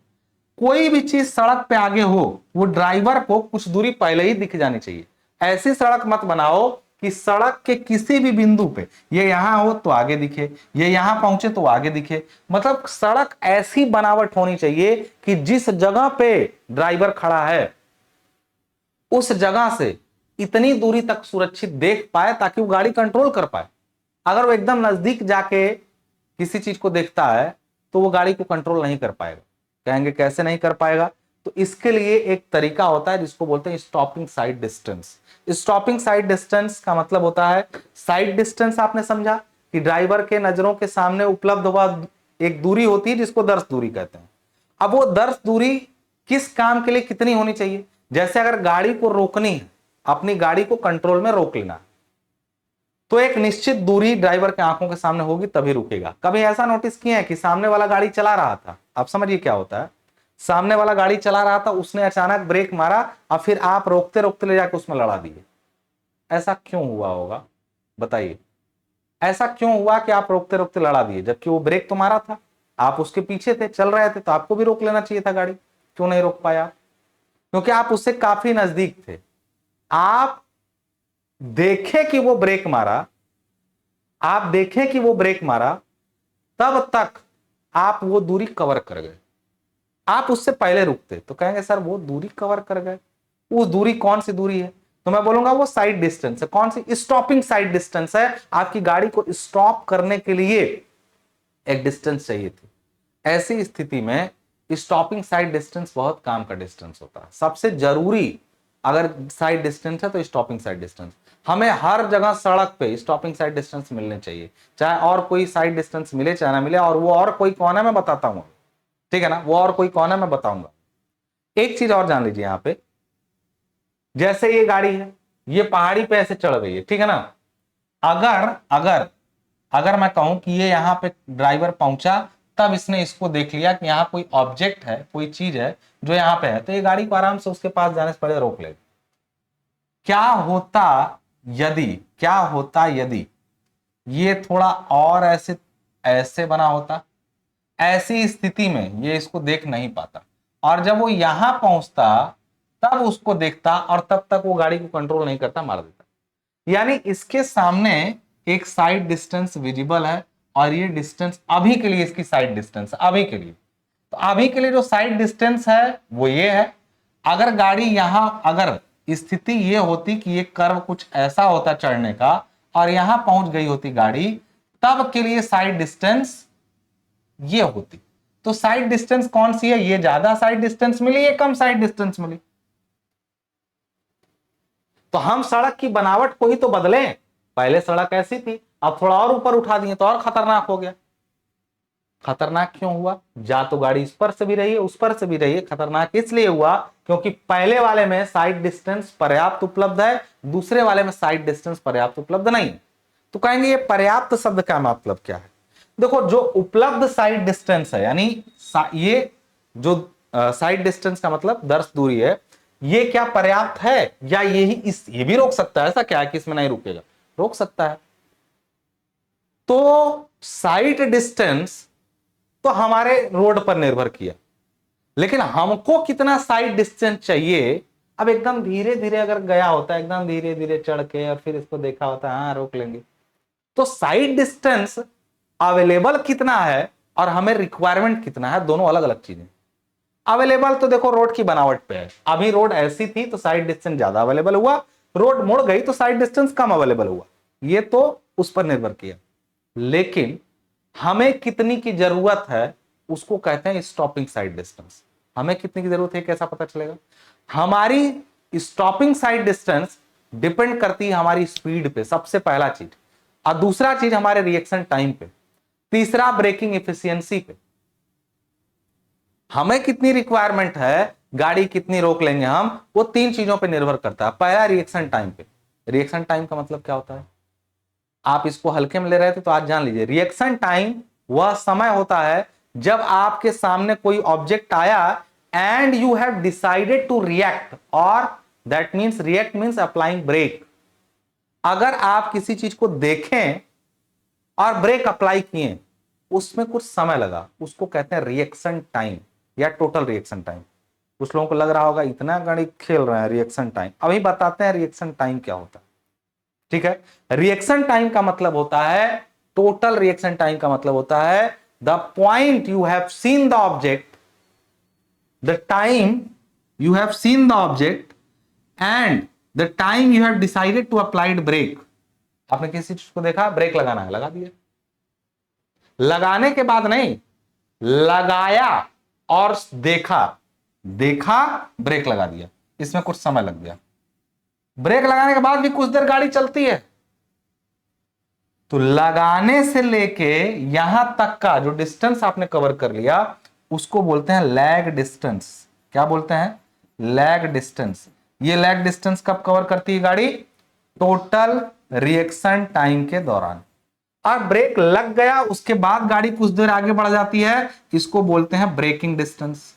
कोई भी चीज सड़क पे आगे हो, वो ड्राइवर को कुछ दूरी पहले ही दिख जानी चाहिए। ऐसी सड़क मत बनाओ कि सड़क के किसी भी बिंदु पे, ये यहां हो तो आगे दिखे, ये यहां पहुंचे तो आगे दिखे। मतलब सड़क ऐसी बनावट होनी चाहिए कि जिस जगह पे ड्राइवर खड़ा है उस जगह से इतनी दूरी तक सुरक्षित देख पाए ताकि वो गाड़ी कंट्रोल कर पाए। अगर वो एकदम नजदीक जाके किसी चीज को देखता है तो वो गाड़ी को कंट्रोल नहीं कर पाएगा। कहेंगे कैसे नहीं कर पाएगा? तो इसके लिए एक तरीका होता है जिसको बोलते हैं stopping sight distance. Stopping sight distance का मतलब होता है, साइड डिस्टेंस आपने समझा कि ड्राइवर के नजरों के सामने उपलब्ध हुआ एक दूरी होती है जिसको दर्श दूरी कहते हैं। अब वो दर्श दूरी किस काम के लिए कितनी होनी चाहिए? जैसे अगर गाड़ी को रोकनी है, अपनी गाड़ी को कंट्रोल में रोक लेना, तो एक निश्चित दूरी ड्राइवर के आंखों के सामने होगी तभी रुकेगा। कभी ऐसा नोटिस किया है कि सामने वाला गाड़ी चला रहा था, आप समझिए क्या होता है, सामने वाला गाड़ी चला रहा था, उसने अचानक ब्रेक मारा और फिर आप रोकते रोकते ले जाकर उसमें लड़ा दिए। ऐसा क्यों हुआ होगा बताइए? ऐसा क्यों हुआ कि आप रोकते रोकते लड़ा दिए, जबकि वो ब्रेक तो मारा था, आप उसके पीछे थे, चल रहे थे, तो आपको भी रोक लेना चाहिए था गाड़ी। क्यों नहीं रोक पाया? क्योंकि आप उससे काफी नजदीक थे। आप देखे कि वो ब्रेक मारा, आप देखें कि वो ब्रेक मारा, तब तक आप वो दूरी कवर कर गए। आप उससे पहले रुकते तो कहेंगे सर वो दूरी कवर कर गए। वो दूरी कौन सी दूरी है? तो मैं बोलूंगा वो साइड डिस्टेंस है। कौन सी? स्टॉपिंग साइड डिस्टेंस है। आपकी गाड़ी को स्टॉप करने के लिए एक डिस्टेंस चाहिए थी। ऐसी स्थिति में स्टॉपिंग साइड डिस्टेंस बहुत काम का डिस्टेंस होता है। सबसे जरूरी अगर साइड डिस्टेंस है तो स्टॉपिंग साइड डिस्टेंस। हमें हर जगह सड़क पे स्टॉपिंग साइड डिस्टेंस मिलने चाहिए, चाहे और कोई साइड डिस्टेंस मिले चाहे ना मिले, और वो और कोई कौन है मैं बताता हूं, ठीक है ना, वो और कोई कौन है मैं बताऊंगा। एक चीज और जान लीजिए, यहां पे जैसे ये गाड़ी है, ये पहाड़ी पे ऐसे चढ़ गई है, ठीक है ना। अगर अगर अगर मैं कहूं कि ये यहां पे ड्राइवर पहुंचा, तब इसने इसको देख लिया कि यहां कोई ऑब्जेक्ट है, कोई चीज है जो यहां पे है, तो ये गाड़ी को आराम से उसके पास जाने से पहले रोक लेगा। क्या होता यदि, क्या होता यदि ये थोड़ा और ऐसे ऐसे बना होता? ऐसी स्थिति में ये इसको देख नहीं पाता, और जब वो यहां पहुंचता तब उसको देखता, और तब तक वो गाड़ी को कंट्रोल नहीं करता, मार देता। यानी इसके सामने एक साइड डिस्टेंस विजिबल है, और ये डिस्टेंस अभी के लिए, इसकी साइड डिस्टेंस अभी के लिए, तो अभी के लिए जो साइड डिस्टेंस है वो ये है। अगर गाड़ी यहां, अगर स्थिति ये होती कि ये कर्व कुछ ऐसा होता चढ़ने का, और यहां पहुंच गई होती गाड़ी, तब के लिए साइड डिस्टेंस ये होती। तो साइड डिस्टेंस कौन सी है? ये ज्यादा साइड डिस्टेंस मिली, ये कम साइड डिस्टेंस मिली। तो हम सड़क की बनावट को ही तो बदलें। पहले सड़क ऐसी थी, अब थोड़ा और ऊपर उठा दिए तो और खतरनाक हो गया। खतरनाक क्यों हुआ? जा तो गाड़ी इस पर से भी रही है, उस पर से भी रही है। खतरनाक इसलिए हुआ क्योंकि पहले वाले में साइड डिस्टेंस पर्याप्त उपलब्ध है, दूसरे वाले में साइड डिस्टेंस पर्याप्त उपलब्ध नहीं। तो कहेंगे ये पर्याप्त शब्द का मतलब क्या है? देखो, जो उपलब्ध साइड डिस्टेंस है, यानी ये जो साइड डिस्टेंस का मतलब दर्श दूरी है, ये क्या पर्याप्त है, या ये भी रोक सकता है? ऐसा क्या है कि इसमें नहीं रुकेगा? रोक सकता है। तो साइड डिस्टेंस तो हमारे रोड पर निर्भर किया, लेकिन हमको कितना साइड डिस्टेंस चाहिए? अब एकदम धीरे धीरे अगर गया होता है, एकदम धीरे धीरे चढ़ के, और फिर इसको देखा होता है, हाँ रोक लेंगे। तो साइड डिस्टेंस अवेलेबल कितना है और हमें रिक्वायरमेंट कितना है, दोनों अलग अलग चीजें। अवेलेबल तो देखो रोड की बनावट पे है। अभी रोड ऐसी थी तो साइड डिस्टेंस ज्यादा अवेलेबल हुआ, रोड मुड़ गई तो साइड डिस्टेंस कम अवेलेबल हुआ, ये तो उस पर निर्भर किया। लेकिन हमें कितनी की जरूरत है उसको कहते हैं स्टॉपिंग साइड डिस्टेंस। हमें कितनी की जरूरत है कैसा पता चलेगा? हमारी स्टॉपिंग साइड डिस्टेंस डिपेंड करती है हमारी स्पीड पे, सबसे पहला चीज, और दूसरा चीज हमारे रिएक्शन टाइम पे, तीसरा ब्रेकिंग एफिशिएंसी पे। हमें कितनी रिक्वायरमेंट है, गाड़ी कितनी रोक लेंगे हम, वो तीन चीजों पे निर्भर करता है। पहला रिएक्शन टाइम पे। रिएक्शन टाइम का मतलब क्या होता है? आप इसको हल्के में ले रहे थे तो आज जान लीजिए। रिएक्शन टाइम वह समय होता है जब आपके सामने कोई ऑब्जेक्ट आया and you have decided to react, और that means react means applying brake. अगर आप किसी चीज को देखें और ब्रेक अप्लाई किए, उसमें कुछ समय लगा, उसको कहते हैं रिएक्शन टाइम या टोटल रिएक्शन टाइम। कुछ लोगों को लग रहा होगा इतना गणित खेल रहे हैं, रिएक्शन टाइम। अभी बताते हैं रिएक्शन टाइम क्या होता है, ठीक है। रिएक्शन टाइम का मतलब होता है, टोटल रिएक्शन टाइम का मतलब होता है the point you have seen the object, the time you have seen the object and the time you have decided to applied brake. आपने किसी चीज को देखा, ब्रेक लगाना है, लगा दिया। लगाने के बाद नहीं, लगाया और देखा, देखा ब्रेक लगा दिया, इसमें कुछ समय लग गया। ब्रेक लगाने के बाद भी कुछ देर गाड़ी चलती है। तो लगाने से लेके यहां तक का जो डिस्टेंस आपने कवर कर लिया उसको बोलते हैं लैग डिस्टेंस। क्या बोलते हैं? Lag distance. ये लैग डिस्टेंस कब कवर करती है गाड़ी? टोटल रिएक्शन टाइम के दौरान। और ब्रेक लग गया उसके बाद गाड़ी कुछ देर आगे बढ़ जाती है, इसको बोलते हैं ब्रेकिंग डिस्टेंस।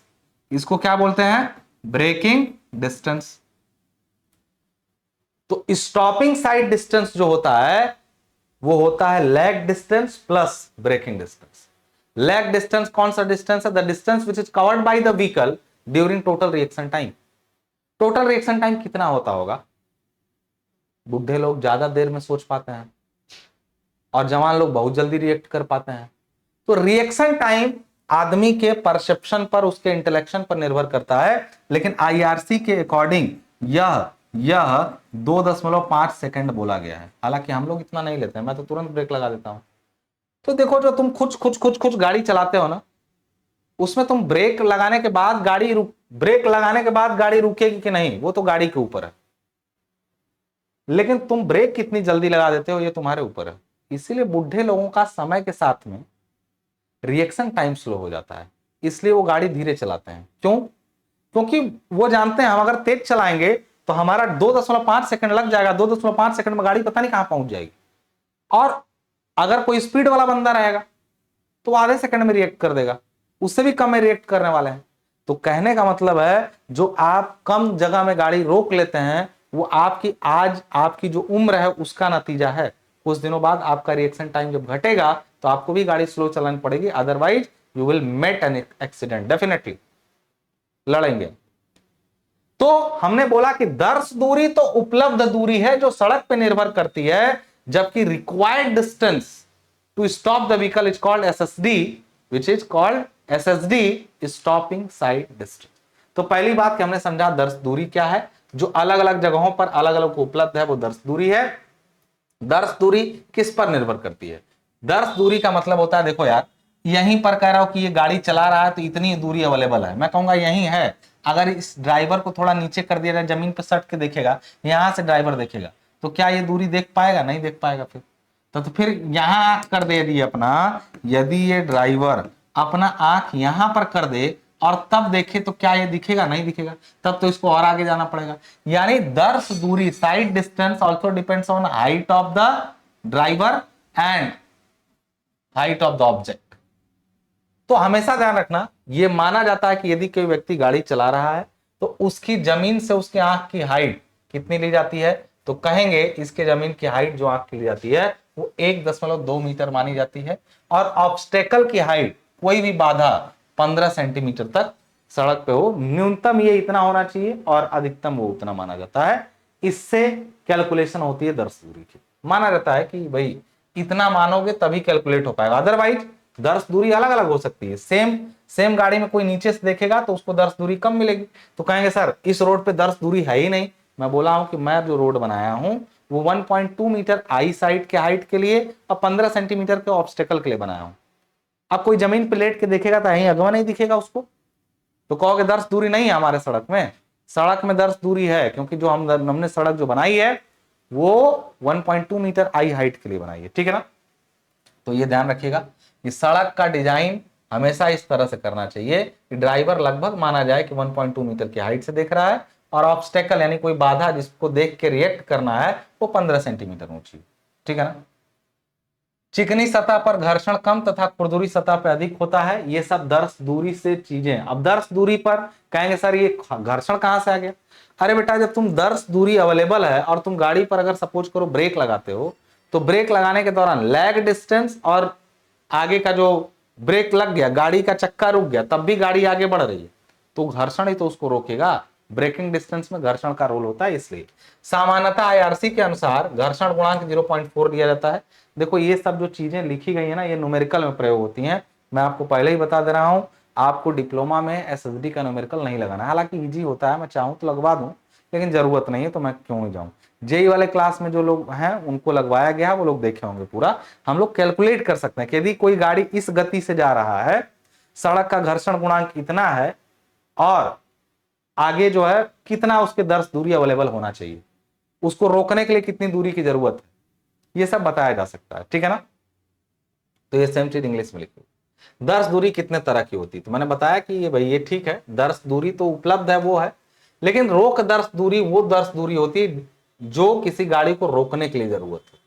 इसको क्या बोलते हैं? Braking distance. तो स्टॉपिंग साइड डिस्टेंस जो होता है वो होता है lag distance plus braking distance. Lag distance कौन सा डिस्टेंस है? The distance which is covered by the vehicle during total reaction time. Total reaction time कितना होता होगा? बुढ़े लोग ज्यादा देर में सोच पाते हैं और जवान लोग बहुत जल्दी रिएक्ट कर पाते हैं। तो रिएक्शन टाइम आदमी के परसेप्शन पर, उसके इंटेलेक्शन पर निर्भर करता है, लेकिन आईआरसी के अकॉर्डिंग यह 2.5 सेकंड बोला गया है। हालांकि हम लोग इतना नहीं लेते हैं, मैं तो तुरंत ब्रेक लगा देता हूं। तो देखो, जो तुम कुछ गाड़ी चलाते हो ना, उसमें तुम ब्रेक लगाने के बाद ब्रेक लगाने के बाद गाड़ी रुकेगी कि नहीं, वो तो गाड़ी के ऊपर है, लेकिन तुम ब्रेक कितनी जल्दी लगा देते हो ये तुम्हारे ऊपर है। इसीलिए बुढ़े लोगों का समय के साथ में रिएक्शन टाइम स्लो हो जाता है, इसलिए वो गाड़ी धीरे चलाते हैं। क्यों? क्योंकि वो जानते हैं हम अगर तेज चलाएंगे तो हमारा 2.5 सेकंड लग जाएगा, 2.5 सेकंड में गाड़ी पता नहीं कहां पहुंच जाएगी, और अगर कोई स्पीड वाला बंदा रहेगा तो आधे सेकंड में रिएक्ट कर देगा, उससे भी कम में रिएक्ट करने वाले हैं। तो कहने का मतलब है जो आप कम जगह में गाड़ी रोक लेते हैं वो आपकी जो उम्र है उसका नतीजा है। कुछ दिनों बाद आपका रिएक्शन टाइम जब घटेगा तो आपको भी गाड़ी स्लो चलानी पड़ेगी, otherwise you will meet an accident, definitely लड़ेंगे। तो हमने बोला कि दर्श दूरी तो उपलब्ध दूरी है जो सड़क पे निर्भर करती है, जबकि required distance to stop the vehicle is called SSD, which is called SSD stopping sight distance. तो पहली बात कि हमने समझा दर्श दूरी क्या है, जो अलग अलग जगहों पर अलग अलग उपलब्ध है वो दर्श दूरी है। दर्श दूरी किस पर निर्भर करती है? दर्श दूरी का मतलब होता है, देखो यार यहीं पर कह रहा हूं कि ये गाड़ी चला रहा है तो इतनी दूरी अवेलेबल है, मैं कहूंगा यहीं है। अगर इस ड्राइवर को थोड़ा नीचे कर दिया जाए, जमीन पर सट के देखेगा, यहां से ड्राइवर देखेगा, तो क्या ये दूरी देख पाएगा? नहीं देख पाएगा। फिर तो फिर यहां आंख कर दे दिए अपना, यदि ये ड्राइवर अपना आंख यहां पर कर दे और तब देखे तो क्या ये दिखेगा? नहीं दिखेगा, तब तो इसको और आगे जाना पड़ेगा। यानी दर्श दूरी, side distance also depends on height of the driver and height of the object. तो हमेशा ध्यान रखना, यह माना जाता है कि यदि कोई व्यक्ति गाड़ी चला रहा है तो उसकी जमीन से उसके आंख की हाइट कितनी ली जाती है, तो कहेंगे इसके जमीन की हाइट जो आंख की ली जाती है वो 1.2 मीटर मानी जाती है, और ऑब्स्टेकल की हाइट, कोई भी बाधा 15 सेंटीमीटर तक सड़क पे हो, न्यूनतम ये इतना होना चाहिए और अधिकतम वो उतना माना जाता है। इससे कैलकुलेशन होती है दर्श दूरी की। माना जाता है कि भाई इतना मानोगे तभी कैलकुलेट हो पाएगा, अदरवाइज दर्श दूरी अलग अलग हो सकती है। सेम गाड़ी में कोई नीचे से देखेगा तो उसको दर्श दूरी कम मिलेगी, तो कहेंगे सर इस रोड पे दर्श दूरी है ही नहीं। मैं बोला हूं कि मैं जो रोड बनाया हूं वो 1.2 मीटर आई साइड के हाइट के लिए और 15 सेंटीमीटर के ऑब्स्टेकल के लिए बनाया हूं। अब कोई जमीन पे लेट के देखेगा तो यहीं अगवा नहीं दिखेगा उसको, तो कहोगे दर्श दूरी नहीं है हमारे सड़क में। सड़क में दर्श दूरी है, क्योंकि जो हमने सड़क जो बनाई है वो 1.2 मीटर आई हाइट के लिए बनाई है, ठीक है ना। तो ये ध्यान रखिएगा कि सड़क का डिजाइन हमेशा इस तरह से करना चाहिए कि ड्राइवर लगभग माना जाए कि 1.2 मीटर की हाइट से देख रहा है, और ऑब्स्टेकल यानी कोई बाधा जिसको देख के रिएक्ट करना है वो 15 सेंटीमीटर ऊंची, ठीक है ना। चिकनी सतह पर घर्षण कम तथा खुरदुरी सतह पर अधिक होता है, ये सब दर्श दूरी से चीजें। अब दर्श दूरी पर कहेंगे सर ये घर्षण कहां से आ गया? अरे बेटा जब तुम दर्श दूरी अवेलेबल है और तुम गाड़ी पर अगर सपोज करो ब्रेक लगाते हो, तो ब्रेक लगाने के दौरान लैग डिस्टेंस और आगे का जो ब्रेक लग गया, गाड़ी का चक्का रुक गया, तब भी गाड़ी आगे बढ़ रही है, तो घर्षण ही तो उसको रोकेगा। ब्रेकिंग डिस्टेंस में घर्षण का रोल होता है। इसलिए सामान्यतः आईआरसी के अनुसार घर्षण गुणांक 0.4 दिया जाता है। देखो ये सब जो चीजें लिखी गई है ना, ये न्यूमेरिकल में प्रयोग होती हैं। मैं आपको पहले ही बता दे रहा हूं, आपको डिप्लोमा में एसएसडी का न्यूमेरिकल नहीं लगाना है। हालांकि इजी होता है, मैं चाहूं तो लगवा दूं, लेकिन जरूरत नहीं है तो मैं क्यों नहीं जाऊं। जेई वाले क्लास में जो लोग हैं उनको लगवाया गया है, वो लोग देखे होंगे पूरा। हम लोग कैलकुलेट कर सकते हैं कि यदि कोई गाड़ी इस गति से जा रहा है, सड़क का घर्षण गुणांक इतना है, और आगे जो है कितना उसके दर्श दूरी अवेलेबल होना चाहिए, उसको रोकने के लिए कितनी दूरी की जरूरत है, ये सब बताया जा सकता है, ठीक है ना। तो ये सेम चीज इंग्लिश में लिखो। दर्श दूरी कितने तरह की होती है, तो मैंने बताया कि ये भाई ये ठीक है, दर्श दूरी तो उपलब्ध है वो है, लेकिन रोक दर्श दूरी वो दर्श दूरी होती है जो किसी गाड़ी को रोकने के लिए जरूरत है।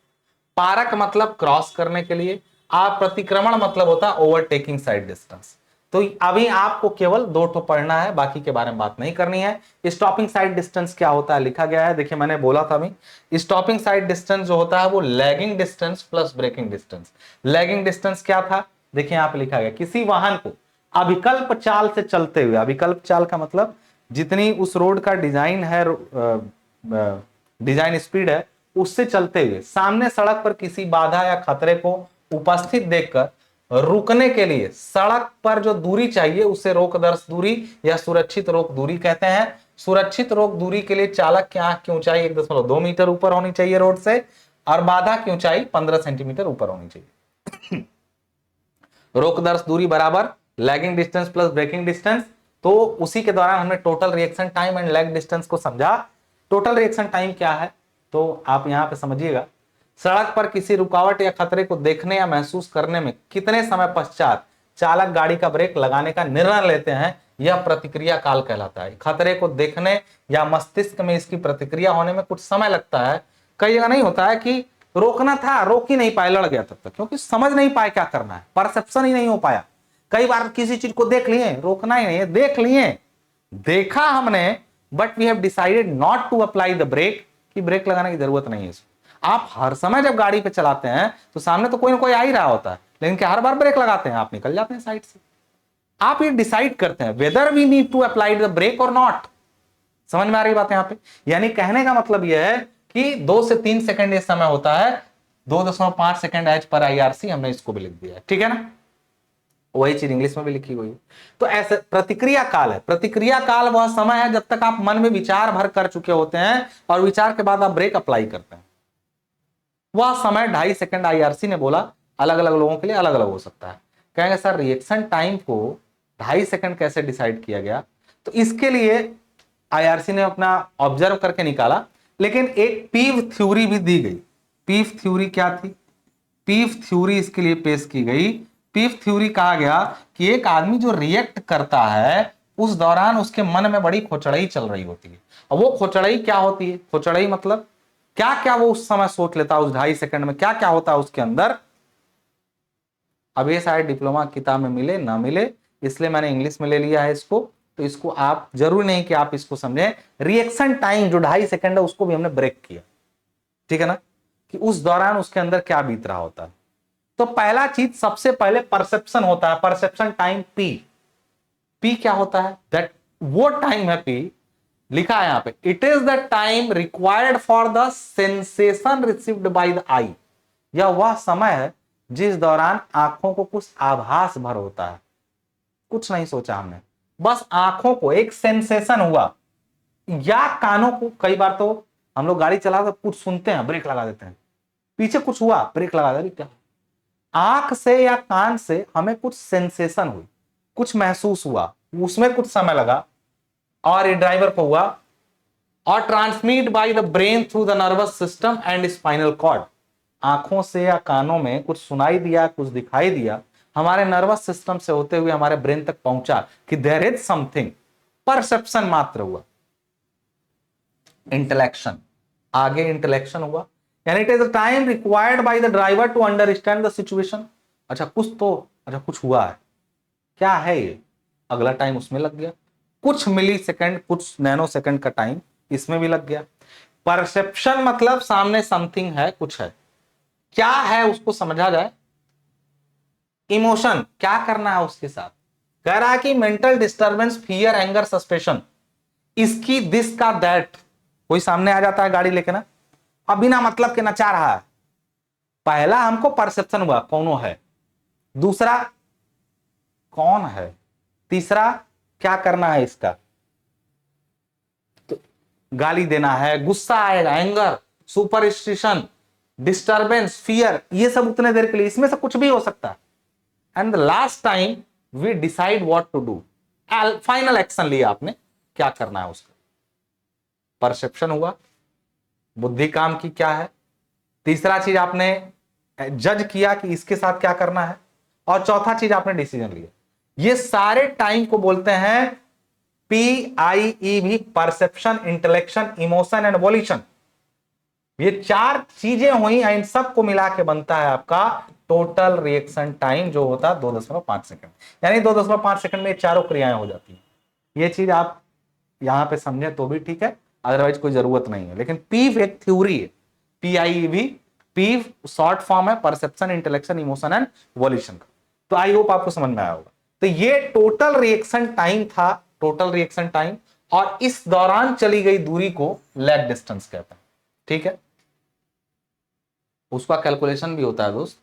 पारक मतलब क्रॉस करने के लिए, आप प्रतिक्रमण मतलब होता है ओवरटेकिंग साइड डिस्टेंस। तो अभी आपको केवल 2 ठो पढ़ना है, बाकी के बारे में बात नहीं करनी है। स्टॉपिंग साइड डिस्टेंस क्या होता है लिखा गया है, देखिए मैंने बोला था अभी, स्टॉपिंग साइड डिस्टेंस जो होता है वो lagging distance plus braking distance. Lagging distance क्या था, देखिए यहां पे लिखा गया, किसी वाहन को अभिकल्प चाल से चलते हुए, अभिकल्प चाल का मतलब जितनी उस रोड का डिजाइन है, डिजाइन स्पीड है, उससे चलते हुए सामने सड़क पर किसी बाधा या खतरे को उपस्थित देखकर रुकने के लिए सड़क पर जो दूरी चाहिए उसे रोक दर्श दूरी या सुरक्षित रोक दूरी कहते हैं। सुरक्षित रोक दूरी के लिए चालक की आंख की ऊंचाई 1.2 मीटर ऊपर होनी चाहिए रोड से, और बाधा की ऊंचाई 15 सेंटीमीटर ऊपर होनी चाहिए। रोक दर्श दूरी बराबर lagging distance plus braking distance. तो उसी के दौरान हमने total reaction time and lag distance को समझा। टोटल रिएक्शन टाइम क्या है, तो आप यहां पे समझिएगा, सड़क पर किसी रुकावट या खतरे को देखने या महसूस करने में कितने समय पश्चात चालक गाड़ी का ब्रेक लगाने का निर्णय लेते हैं, यह प्रतिक्रिया काल कहलाता है। खतरे को देखने या मस्तिष्क में इसकी प्रतिक्रिया होने में कुछ समय लगता है। कई जगह नहीं होता है कि रोकना था, रोक ही नहीं पाए, लड़ गया तब तक, क्योंकि समझ नहीं पाए क्या करना है, परसेप्शन ही नहीं हो पाया। कई बार किसी चीज को देख लिए, रोकना ही नहीं है, देख लिए, देखा हमने, but we have decided not to apply the brake, कि ब्रेक लगाने की जरूरत नहीं है इसको। आप हर समय जब गाड़ी पे चलाते हैं तो सामने तो कोई ना कोई आ ही रहा होता है, लेकिन क्या हर बार ब्रेक लगाते हैं? आप निकल जाते हैं साइड से। आप ये डिसाइड करते हैं whether we need to apply the brake और नॉट। समझ में आ रही बात यहां पे? यानी कहने का मतलब यह है कि 2 से 3 सेकंड ये समय होता है, 2.5 सेकंड एज पर IRC, हमने इसको भी लिख दिया है, ठीक है ना? वही चीज इंग्लिश में भी लिखी हुई है। तो ऐसे प्रतिक्रिया काल है। प्रतिक्रिया काल वह समय है जब तक आप मन में विचार भर कर चुके होते हैं और विचार के बाद आप ब्रेक अप्लाई करते हैं। वह समय 2.5 सेकंड IRC ने बोला, अलग अलग लोगों के लिए अलग अलग हो सकता है। कहेंगे सर रिएक्शन टाइम को 2.5 सेकंड कैसे डिसाइड किया गया? तो इसके लिए IRC ने अपना ऑब्जर्व करके निकाला, लेकिन एक पीव थ्योरी भी दी गई। पीव थ्योरी क्या थी? पीव थ्योरी इसके लिए पेश की गई। पीव थ्योरी कहा गया कि एक आदमी जो रिएक्ट करता है उस दौरान उसके मन में बड़ी खोचड़ई चल रही होती है। और वो खोचड़ई क्या होती है? खोचड़ई मतलब क्या क्या वो उस समय सोच लेता है, उस 2.5 सेकंड में क्या क्या होता है उसके अंदर। अब ये शायद डिप्लोमा किताब में मिले ना मिले, इसलिए मैंने इंग्लिश में ले लिया है इसको। तो इसको आप जरूरी नहीं कि आप इसको समझें। रिएक्शन टाइम जो 2.5 सेकंड है उसको भी हमने ब्रेक किया, ठीक है ना, कि उस दौरान उसके अंदर क्या बीत रहा होता है। तो पहला चीज सबसे पहले परसेप्शन होता है, परसेप्शन टाइम पी। पी क्या होता है? दैट वो टाइम है, पी लिखा है यहां पे, it is the time required for the sensation received by the eye. यह वह समय है जिस दौरान आंखों को कुछ आभास भर होता है। कुछ नहीं सोचा हमने, बस आंखों को एक सेंसेशन हुआ, या कानों को, कई बार तो हम लोग गाड़ी चला तो कुछ सुनते हैं, ब्रेक लगा देते हैं, पीछे कुछ हुआ, ब्रेक लगा दे, क्या? आंख से या कान से हमें कुछ सेंसेशन हुई, कुछ महसूस हुआ, उसमें कुछ समय लगा, और ये ड्राइवर को हुआ, और transmit by the brain through the nervous system and spinal cord. आंखों से या कानों में कुछ सुनाई दिया, कुछ दिखाई दिया, हमारे नर्वस सिस्टम से होते हुए हमारे ब्रेन तक पहुंचा कि देयर इज समथिंग। परसेप्शन मात्र हुआ। इंटेलेक्शन, आगे इंटेलेक्शन हुआ, यानी it is the time required by the driver to understand the situation. अच्छा कुछ हुआ है, क्या है ये? अगला टाइम उसमें लग गया, कुछ मिली सेकंड, कुछ नैनो सेकंड का टाइम इसमें भी लग गया। परसेप्शन मतलब सामने समथिंग है, कुछ है, क्या है उसको समझा जाए। इमोशन, क्या करना है उसके साथ। कह रहा है कि mental disturbance, fear, anger, suspicion, इसकी, दिस का, दैट। कोई सामने आ जाता है गाड़ी लेके ना, अब बिना मतलब के नचा रहा है। पहला हमको परसेप्शन हुआ, कौन है। दूसरा कौन है। तीसरा क्या करना है इसका, तो गाली देना है, गुस्सा आएगा, एंगर, सुपरस्टिशन, डिस्टर्बेंस, फियर, ये सब उतने देर के लिए, इसमें से कुछ भी हो सकता है। And the last time we decide what to do, final action लिया आपने, क्या करना है उसका। परसेप्शन हुआ, बुद्धि काम की क्या है, तीसरा चीज आपने जज किया कि इसके साथ क्या करना है, और चौथा चीज आपने डिसीजन लिया। ये सारे टाइम को बोलते हैं PIEV, perception, intellection, emotion and volition. ये 4 चीजें हुई, इन सबको मिला के बनता है आपका टोटल रिएक्शन टाइम, जो होता है 2.5 सेकंड। यानी 2.5 सेकंड में 4 क्रियाएं हो जाती हैं। ये चीज आप यहां पे समझे तो भी ठीक है, अदरवाइज कोई जरूरत नहीं है। लेकिन पीव एक थ्योरी है, PIEV, पीव शॉर्ट फॉर्म है perception, intellection, emotion and violation का। तो आई होप आपको समझ में आया होगा। तो ये टोटल रिएक्शन टाइम था, टोटल रिएक्शन टाइम, और इस दौरान चली गई दूरी को लैग डिस्टेंस कहते हैं, ठीक है। उसका कैलकुलेशन भी होता है दोस्त,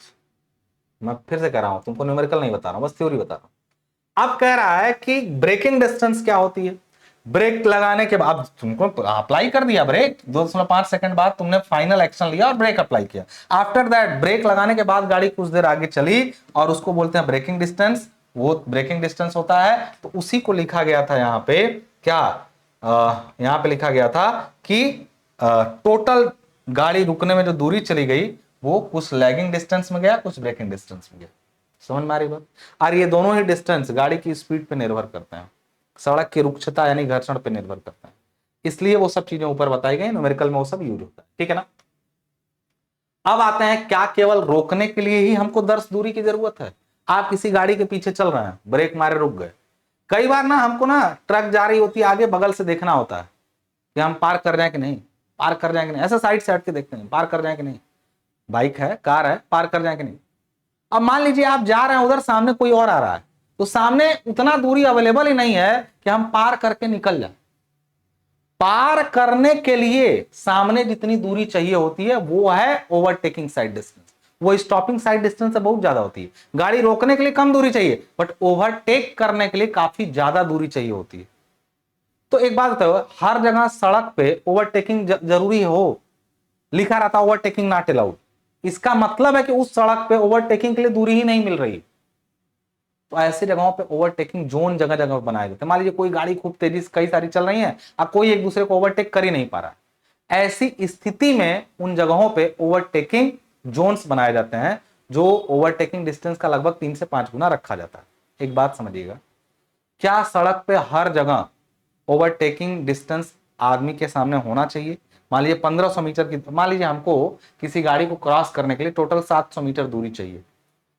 मैं फिर से कह रहा हूं, तुमको न्यूमेरिकल नहीं बता रहा हूं, बस थ्योरी बता रहा हूं। अब कह रहा है कि ब्रेकिंग डिस्टेंस क्या होती है। ब्रेक लगाने के बाद तुमको अप्लाई कर दिया ब्रेक, 2.5 सेकंड बाद तुमने फाइनल एक्शन लिया और ब्रेक अप्लाई किया। आफ्टर दैट ब्रेक लगाने के बाद गाड़ी कुछ देर आगे चली और उसको बोलते हैं ब्रेकिंग डिस्टेंस। वो ब्रेकिंग डिस्टेंस होता है। तो उसी को लिखा गया था यहाँ पे क्या, यहाँ पे लिखा गया था कि टोटल गाड़ी रुकने में जो दूरी चली गई वो कुछ लैगिंग डिस्टेंस में गया, कुछ ब्रेकिंग डिस्टेंस में गया। समझ में आ रही बात? और ये दोनों ही डिस्टेंस गाड़ी की स्पीड पे निर्भर करते हैं, सड़क की रुक्षता यानी घर्षण पे निर्भर करते हैं। इसलिए वो सब चीजें ऊपर बताई गई, न्यूमेरिकल में वो सब यूज होता है, ठीक है ना। अब आते हैं, क्या केवल रोकने के लिए ही हमको 10 दूरी की जरूरत है? आप किसी गाड़ी के पीछे चल रहे हैं, ब्रेक मारे रुक गए। कई बार ना हमको ना ट्रक जा रही होती है आगे, बगल से देखना होता है कि हम पार कर रहे हैं कि नहीं, पार कर रहे हैं कि नहीं, ऐसा साइड से हट के देखते हैं पार कर रहे हैं कि नहीं, बाइक है कार है पार कर रहे हैं कि नहीं। अब मान लीजिए आप जा रहे हैं उधर, सामने कोई और आ रहा है, तो सामने उतना दूरी अवेलेबल ही नहीं है कि हम पार करके निकल जाए। पार करने के लिए सामने जितनी दूरी चाहिए होती है वो है ओवरटेकिंग साइड डिस्टेंस, वो स्टॉपिंग साइड डिस्टेंस से बहुत ज्यादा होती है। गाड़ी रोकने के लिए कम दूरी चाहिए, बट ओवरटेक करने के लिए काफी ज्यादा दूरी चाहिए होती है। तो एक बात बताओ, हर जगह सड़क पे ओवरटेकिंग जरूरी हो? लिखा रहता ओवरटेकिंग नॉट अलाउड, इसका मतलब है कि उस सड़क पे ओवरटेकिंग के लिए दूरी ही नहीं मिल रही। तो ऐसी जगहों पे ओवरटेकिंग जोन जगह जगह बनाए जाते हैं। मान लीजिए कोई गाड़ी खूब तेजी से कई सारी चल रही है, अब कोई एक दूसरे को ओवरटेक कर ही नहीं पा रहा, ऐसी स्थिति में उन जगहों पे ओवरटेकिंग जोन्स बनाए जाते हैं, जो ओवरटेकिंग डिस्टेंस का लगभग 3 से 5 गुना रखा जाता है। एक बात समझिएगा, क्या सड़क पे हर जगह ओवरटेकिंग डिस्टेंस आदमी के सामने होना चाहिए? मान लीजिए 1500 मीटर की, मान लीजिए हमको किसी गाड़ी को क्रॉस करने के लिए टोटल 700 मीटर दूरी चाहिए,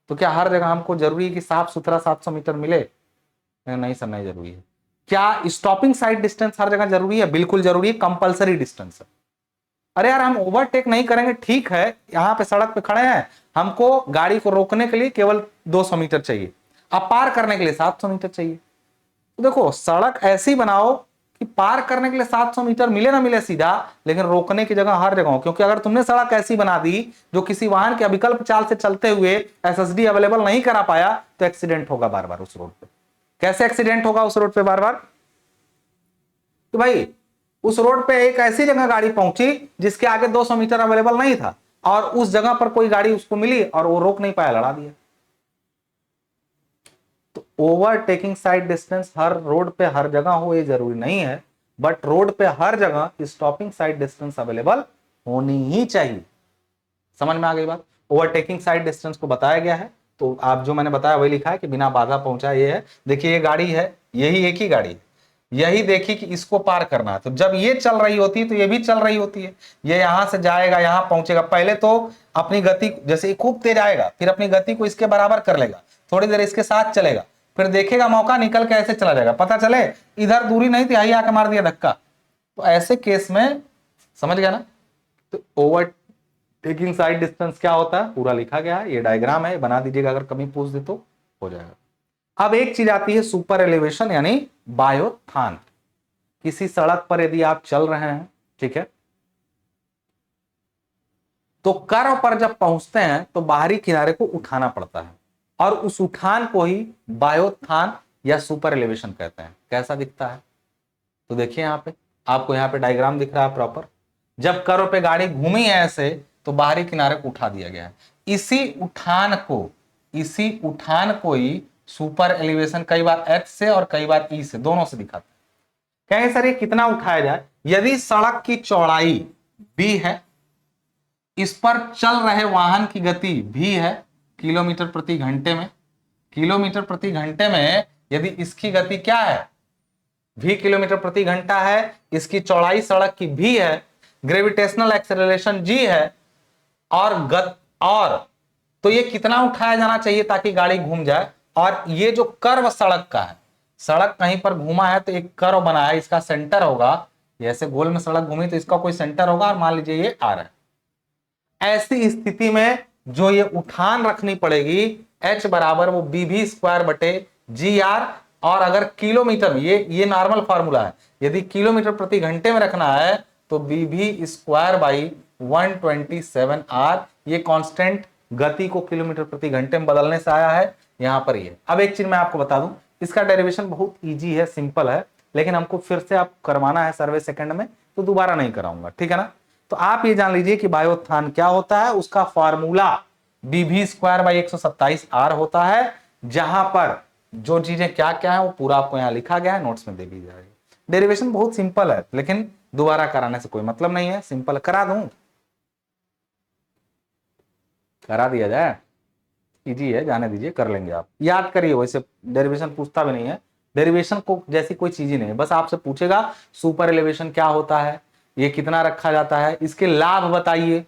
तो क्या हर जगह हमको जरूरी है कि साफ सुथरा 700 मीटर मिले? नहीं सर, नहीं जरूरी है। क्या स्टॉपिंग साइड डिस्टेंस हर जगह जरूरी है? बिल्कुल जरूरी है, कंपलसरी डिस्टेंस है। अरे यार हम ओवरटेक नहीं करेंगे, ठीक है, यहाँ पे सड़क पे खड़े हैं, हमको गाड़ी को रोकने के लिए केवल 200 मीटर चाहिए, अब पार करने के लिए 700 मीटर चाहिए। तो देखो, सड़क ऐसी बनाओ कि पार करने के लिए 700 मीटर मिले ना मिले सीधा, लेकिन रोकने की जगह हर जगह हो। क्योंकि अगर तुमने सड़क ऐसी बना दी जो किसी वाहन के अविकल्प चाल से चलते हुए एसएसडी अवेलेबल नहीं करा पाया, तो एक्सीडेंट होगा बार बार उस रोड पे। कैसे एक्सीडेंट होगा उस रोड पे बार बार? तो भाई उस रोड पे एक ऐसी जगह गाड़ी पहुंची जिसके आगे 200 मीटर अवेलेबल नहीं था, और उस जगह पर कोई गाड़ी उसको मिली और वो रोक नहीं पाया, लड़ा दिया। तो ओवरटेकिंग साइड डिस्टेंस हर रोड पे हर जगह हो ये जरूरी नहीं है, बट रोड पे हर जगह स्टॉपिंग साइड डिस्टेंस अवेलेबल होनी ही चाहिए। समझ में आ गई बात? ओवरटेकिंग साइड डिस्टेंस को बताया गया है, तो आप जो मैंने बताया वही लिखा है कि बिना बाधा पहुंचाए ये है। देखिए ये गाड़ी है, यही एक ही गाड़ी है, यही देखिए कि इसको पार करना है, तो जब ये चल रही होती है तो ये भी चल रही होती है। ये यहां से जाएगा, यहां पहुंचेगा, पहले तो अपनी गति, जैसे खूब तेज आएगा, फिर अपनी गति को इसके बराबर कर लेगा, थोड़ी देर इसके साथ चलेगा, फिर देखेगा मौका, निकल के ऐसे चला जाएगा, पता चले इधर दूरी नहीं थी, आई आके मार दिया धक्का। तो ऐसे केस में समझ गया ना, तो ओवरटेकिंग साइड डिस्टेंस क्या होता है पूरा लिखा गया है, ये डायग्राम है, बना दीजिएगा, अगर कभी पूछ दे तो हो जाएगा। अब एक चीज आती है सुपर एलिवेशन यानी बायोत्थान। किसी सड़क पर यदि आप चल रहे हैं, ठीक है, तो कर्व पर जब पहुंचते हैं तो बाहरी किनारे को उठाना पड़ता है, और उस उठान को ही बायोत्थान या सुपर एलिवेशन कहते हैं। कैसा दिखता है? तो देखिए यहाँ पे आपको, यहाँ पे डायग्राम दिख रहा है प्रॉपर। जब कर्व पे गाड़ी घूमी है ऐसे, तो बाहरी किनारे को उठा दिया गया है। इसी उठान को ही सुपर एलिवेशन कई बार एच से और कई बार ई से, दोनों से दिखाते हैं। कहें सर ये कितना उठाया जाए? यदि सड़क की चौड़ाई b है, इस पर चल रहे वाहन की गति v है किलोमीटर प्रति घंटे में, किलोमीटर प्रति घंटे में यदि इसकी गति क्या है, v किलोमीटर प्रति घंटा है, इसकी चौड़ाई सड़क की v है, ग्रेविटेशनल एक्सेलरेशन g है, और तो ये कितना उठाया जाना चाहिए ताकि गाड़ी घूम जाए? और ये जो कर्व सड़क का है, सड़क कहीं पर घूमा है तो एक कर्व बना है, इसका सेंटर होगा, ऐसे गोल में सड़क घूमी तो इसका कोई सेंटर होगा, और मान लीजिए ये आ रहा है। ऐसी स्थिति में जो ये उठान रखनी पड़ेगी, h बराबर वो bv स्क्वायर बटे gr, और अगर किलोमीटर में, ये नॉर्मल फार्मूला है, यदि किलोमीटर प्रति घंटे में रखना है तो bv स्क्वायर बाई 127r, ये कांस्टेंट गति को किलोमीटर प्रति घंटे में बदलने से आया है यहां पर ये। अब एक चीज मैं आपको बता दूं, इसका डेरिवेशन बहुत इजी है, सिंपल है, लेकिन हमको फिर से आप करवाना है सर्वे सेकंड में, तो दोबारा नहीं कराऊंगा, ठीक है ना। तो आप ये जान लीजिए कि बायोत्थान क्या होता है, उसका formula bv square by 127r होता है, जहां पर जो चीजें क्या क्या है वो पूरा आपको यहाँ लिखा गया है, नोट्स में दे दी जाएगी। डेरिवेशन बहुत सिंपल है, लेकिन दोबारा कराने से कोई मतलब नहीं है, सिंपल करा दूं, करा दिया जाए, इजी है, जाने दीजिए, कर लेंगे आप, याद करिए। वैसे डेरिवेशन पूछता भी नहीं है, डेरिवेशन को जैसी कोई चीज ही नहीं है, बस आपसे पूछेगा सुपर एलिवेशन क्या होता है, ये कितना रखा जाता है, इसके लाभ बताइए,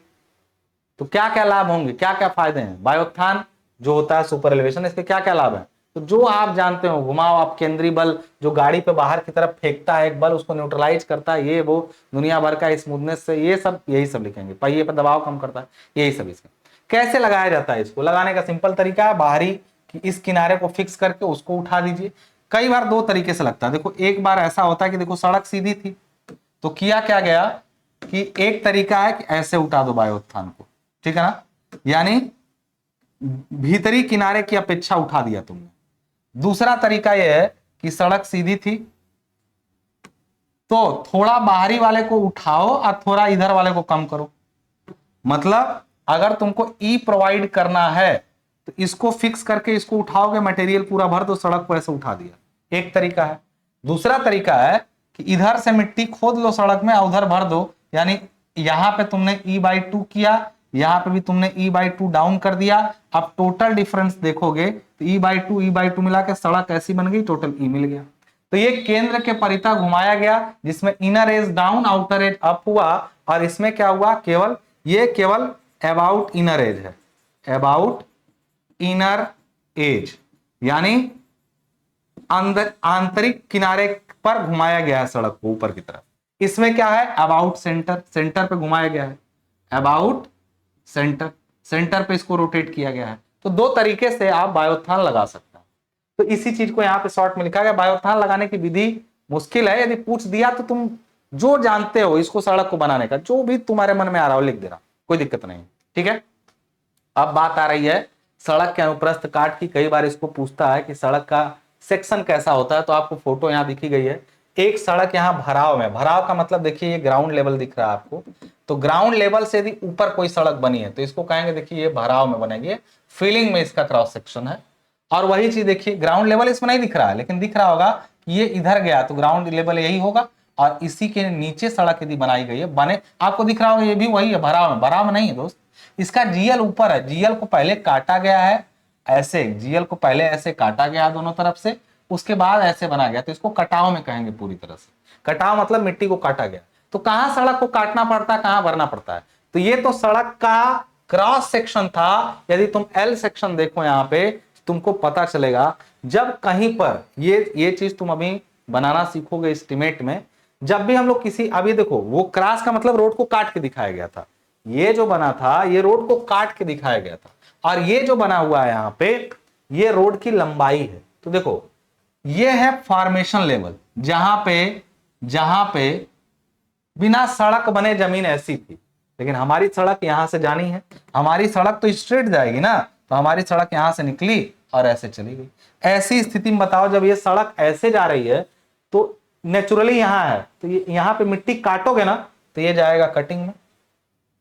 तो क्या क्या लाभ होंगे, क्या क्या फायदे हैं। बायोत्थान जो होता है सुपर एलिवेशन, इसके क्या क्या लाभ है, तो जो आप जानते हो, घुमाओ आप केंद्रीय बल, जो गाड़ी पे बाहर की तरफ फेंकता है एक बल, उसको न्यूट्रलाइज करता है, ये वो दुनिया भर का स्मूथनेस से, ये सब यही सब लिखेंगे। पहिए पर दबाव कम करता है, यही सब इसका। कैसे लगाया जाता है, इसको लगाने का सिंपल तरीका है, बाहरी कि इस किनारे को फिक्स करके उसको उठा दीजिए। कई बार दो तरीके से लगता है, देखो एक बार ऐसा होता है कि देखो सड़क सीधी थी, तो किया क्या गया कि एक तरीका है कि ऐसे उठा दो बायोत्थान को, ठीक है ना, यानी भीतरी किनारे की अपेक्षा उठा दिया तुमने। दूसरा तरीका यह है कि सड़क सीधी थी तो थोड़ा बाहरी वाले को उठाओ और थोड़ा इधर वाले को कम करो, मतलब अगर तुमको ई प्रोवाइड करना है तो इसको फिक्स करके इसको उठाओगे, मटेरियल पूरा भर दो, सड़क को ऐसे उठा दिया, एक तरीका है। दूसरा तरीका है कि इधर से मिट्टी खोद लो सड़क में और उधर भर दो, यानी यहां पे तुमने E/2 किया, यहां पे भी तुमने E/2 डाउन कर दिया। अब टोटल डिफरेंस देखोगे तो E/2 मिला के सड़क ऐसी बन गई, टोटल E मिल गया। तो ये केंद्र के परितः घुमाया गया, जिसमें inner as down outer as up हुआ, और इसमें क्या हुआ, केवल ये केवल अबाउट इनर एज है, अबाउट इनर एज, यानी अंदर आंतरिक किनारे पर घुमाया गया है सड़क को ऊपर की तरफ। इसमें क्या है, अबाउट सेंटर, सेंटर पे घुमाया गया है, अबाउट सेंटर, सेंटर पे इसको रोटेट किया गया है। तो दो तरीके से आप बायोत्थान लगा सकते हैं। तो इसी चीज को यहाँ पे शॉर्ट में लिखा गया। बायोत्थान लगाने की विधि मुश्किल है, यदि पूछ दिया तो तुम जो जानते हो इसको सड़क को बनाने का, जो भी तुम्हारे मन में आ रहा हो लिख देना, कोई दिक्कत नहीं, ठीक है। अब बात आ रही है सड़क के अनुप्रस्थ काट की। कई बार इसको पूछता है कि सड़क का सेक्शन कैसा होता है, तो आपको फोटो यहाँ दिखी गई है। एक सड़क यहाँ भराव में, भराव का मतलब देखिए ये ग्राउंड लेवल दिख रहा है आपको, तो ग्राउंड लेवल से यदि ऊपर कोई सड़क बनी है तो इसको कहेंगे, देखिए ये भराव में बनेगी, फीलिंग में इसका क्रॉस सेक्शन है। और वही चीज देखिए ग्राउंड लेवल इसमें नहीं दिख रहा है, लेकिन दिख रहा होगा कि ये इधर गया तो ग्राउंड लेवल यही होगा, और इसी के नीचे सड़क यदि बनाई गई है, बने आपको दिख रहा होगा ये भी वही है, भराव में। भराव में नहीं है दोस्त, इसका जीएल ऊपर है, जीएल को पहले काटा गया है ऐसे, जीएल को पहले ऐसे काटा गया दोनों तरफ से, उसके बाद ऐसे बना गया, तो इसको कटाव में कहेंगे पूरी तरह से। कटाव मतलब मिट्टी को काटा गया। तो कहां सड़क को काटना पड़ता है, कहां भरना पड़ता है, तो ये तो सड़क का क्रॉस सेक्शन था। यदि तुम एल सेक्शन देखो यहाँ पे, तुमको पता चलेगा जब कहीं पर ये चीज तुम अभी बनाना सीखोगे एस्टीमेट में, जब भी हम लोग किसी, अभी देखो वो क्रॉस का मतलब रोड को काट के दिखाया गया था, ये जो बना था ये रोड को काट के दिखाया गया था, और ये जो बना हुआ है यहाँ पे ये रोड की लंबाई है। तो देखो ये है फॉर्मेशन लेवल, जहां पे बिना सड़क बने जमीन ऐसी थी, लेकिन हमारी सड़क यहां से जानी है, हमारी सड़क तो स्ट्रेट जाएगी ना, तो हमारी सड़क यहां से निकली और ऐसे चली गई। ऐसी स्थिति में बताओ जब ये सड़क ऐसे जा रही है तो नेचुरली यहां है, तो ये यहां पे मिट्टी काटोगे ना तो ये जाएगा कटिंग में,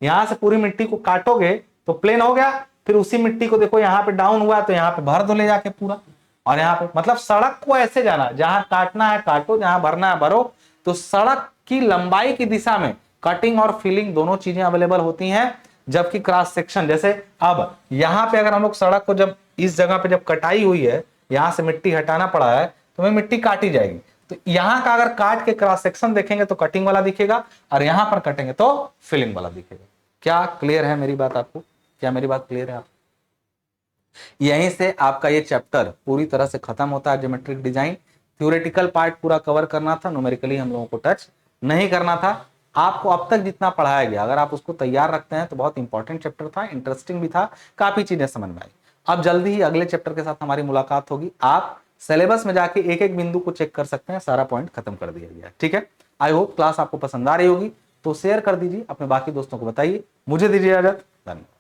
यहां से पूरी मिट्टी को काटोगे तो प्लेन हो गया, फिर उसी मिट्टी को देखो यहाँ पे डाउन हुआ तो यहाँ पे भर दो ले जाके पूरा, और यहाँ पे मतलब सड़क को ऐसे जाना, जहां काटना है काटो, जहां भरना है भरो। तो सड़क की लंबाई की दिशा में कटिंग और फिलिंग दोनों चीजें अवेलेबल होती हैं, जबकि क्रॉस सेक्शन, जैसे अब यहाँ पे अगर हम लोग सड़क को जब इस जगह पे जब कटाई हुई है, यहां से मिट्टी हटाना पड़ा है तो हमें मिट्टी काटी जाएगी, तो यहां का अगर काट के क्रॉस सेक्शन देखेंगे तो कटिंग वाला दिखेगा, और यहां पर कटेंगे तो फिलिंग वाला दिखेगा। क्या क्लियर है मेरी बात आपको, क्या मेरी बात क्लियर है आपको? यहीं से आपका ये चैप्टर पूरी तरह से खत्म होता है, ज्योमेट्रिक डिजाइन। थ्योरेटिकल पार्ट पूरा कवर करना था, न्यूमेरिकली हम लोगों को टच नहीं करना था। आपको अब तक जितना पढ़ाया गया अगर आप उसको तैयार रखते हैं तो बहुत इंपॉर्टेंट चैप्टर था, इंटरेस्टिंग भी था, काफी चीजें समझ में आई। अब जल्दी ही अगले चैप्टर के साथ हमारी मुलाकात होगी। आप सिलेबस में जाके एक एक बिंदु को चेक कर सकते हैं, सारा पॉइंट खत्म कर दिया गया, ठीक है। आई होप क्लास आपको पसंद आ रही होगी, तो शेयर कर दीजिए, अपने बाकी दोस्तों को बताइए। मुझे दीजिए इजाजत, धन्यवाद।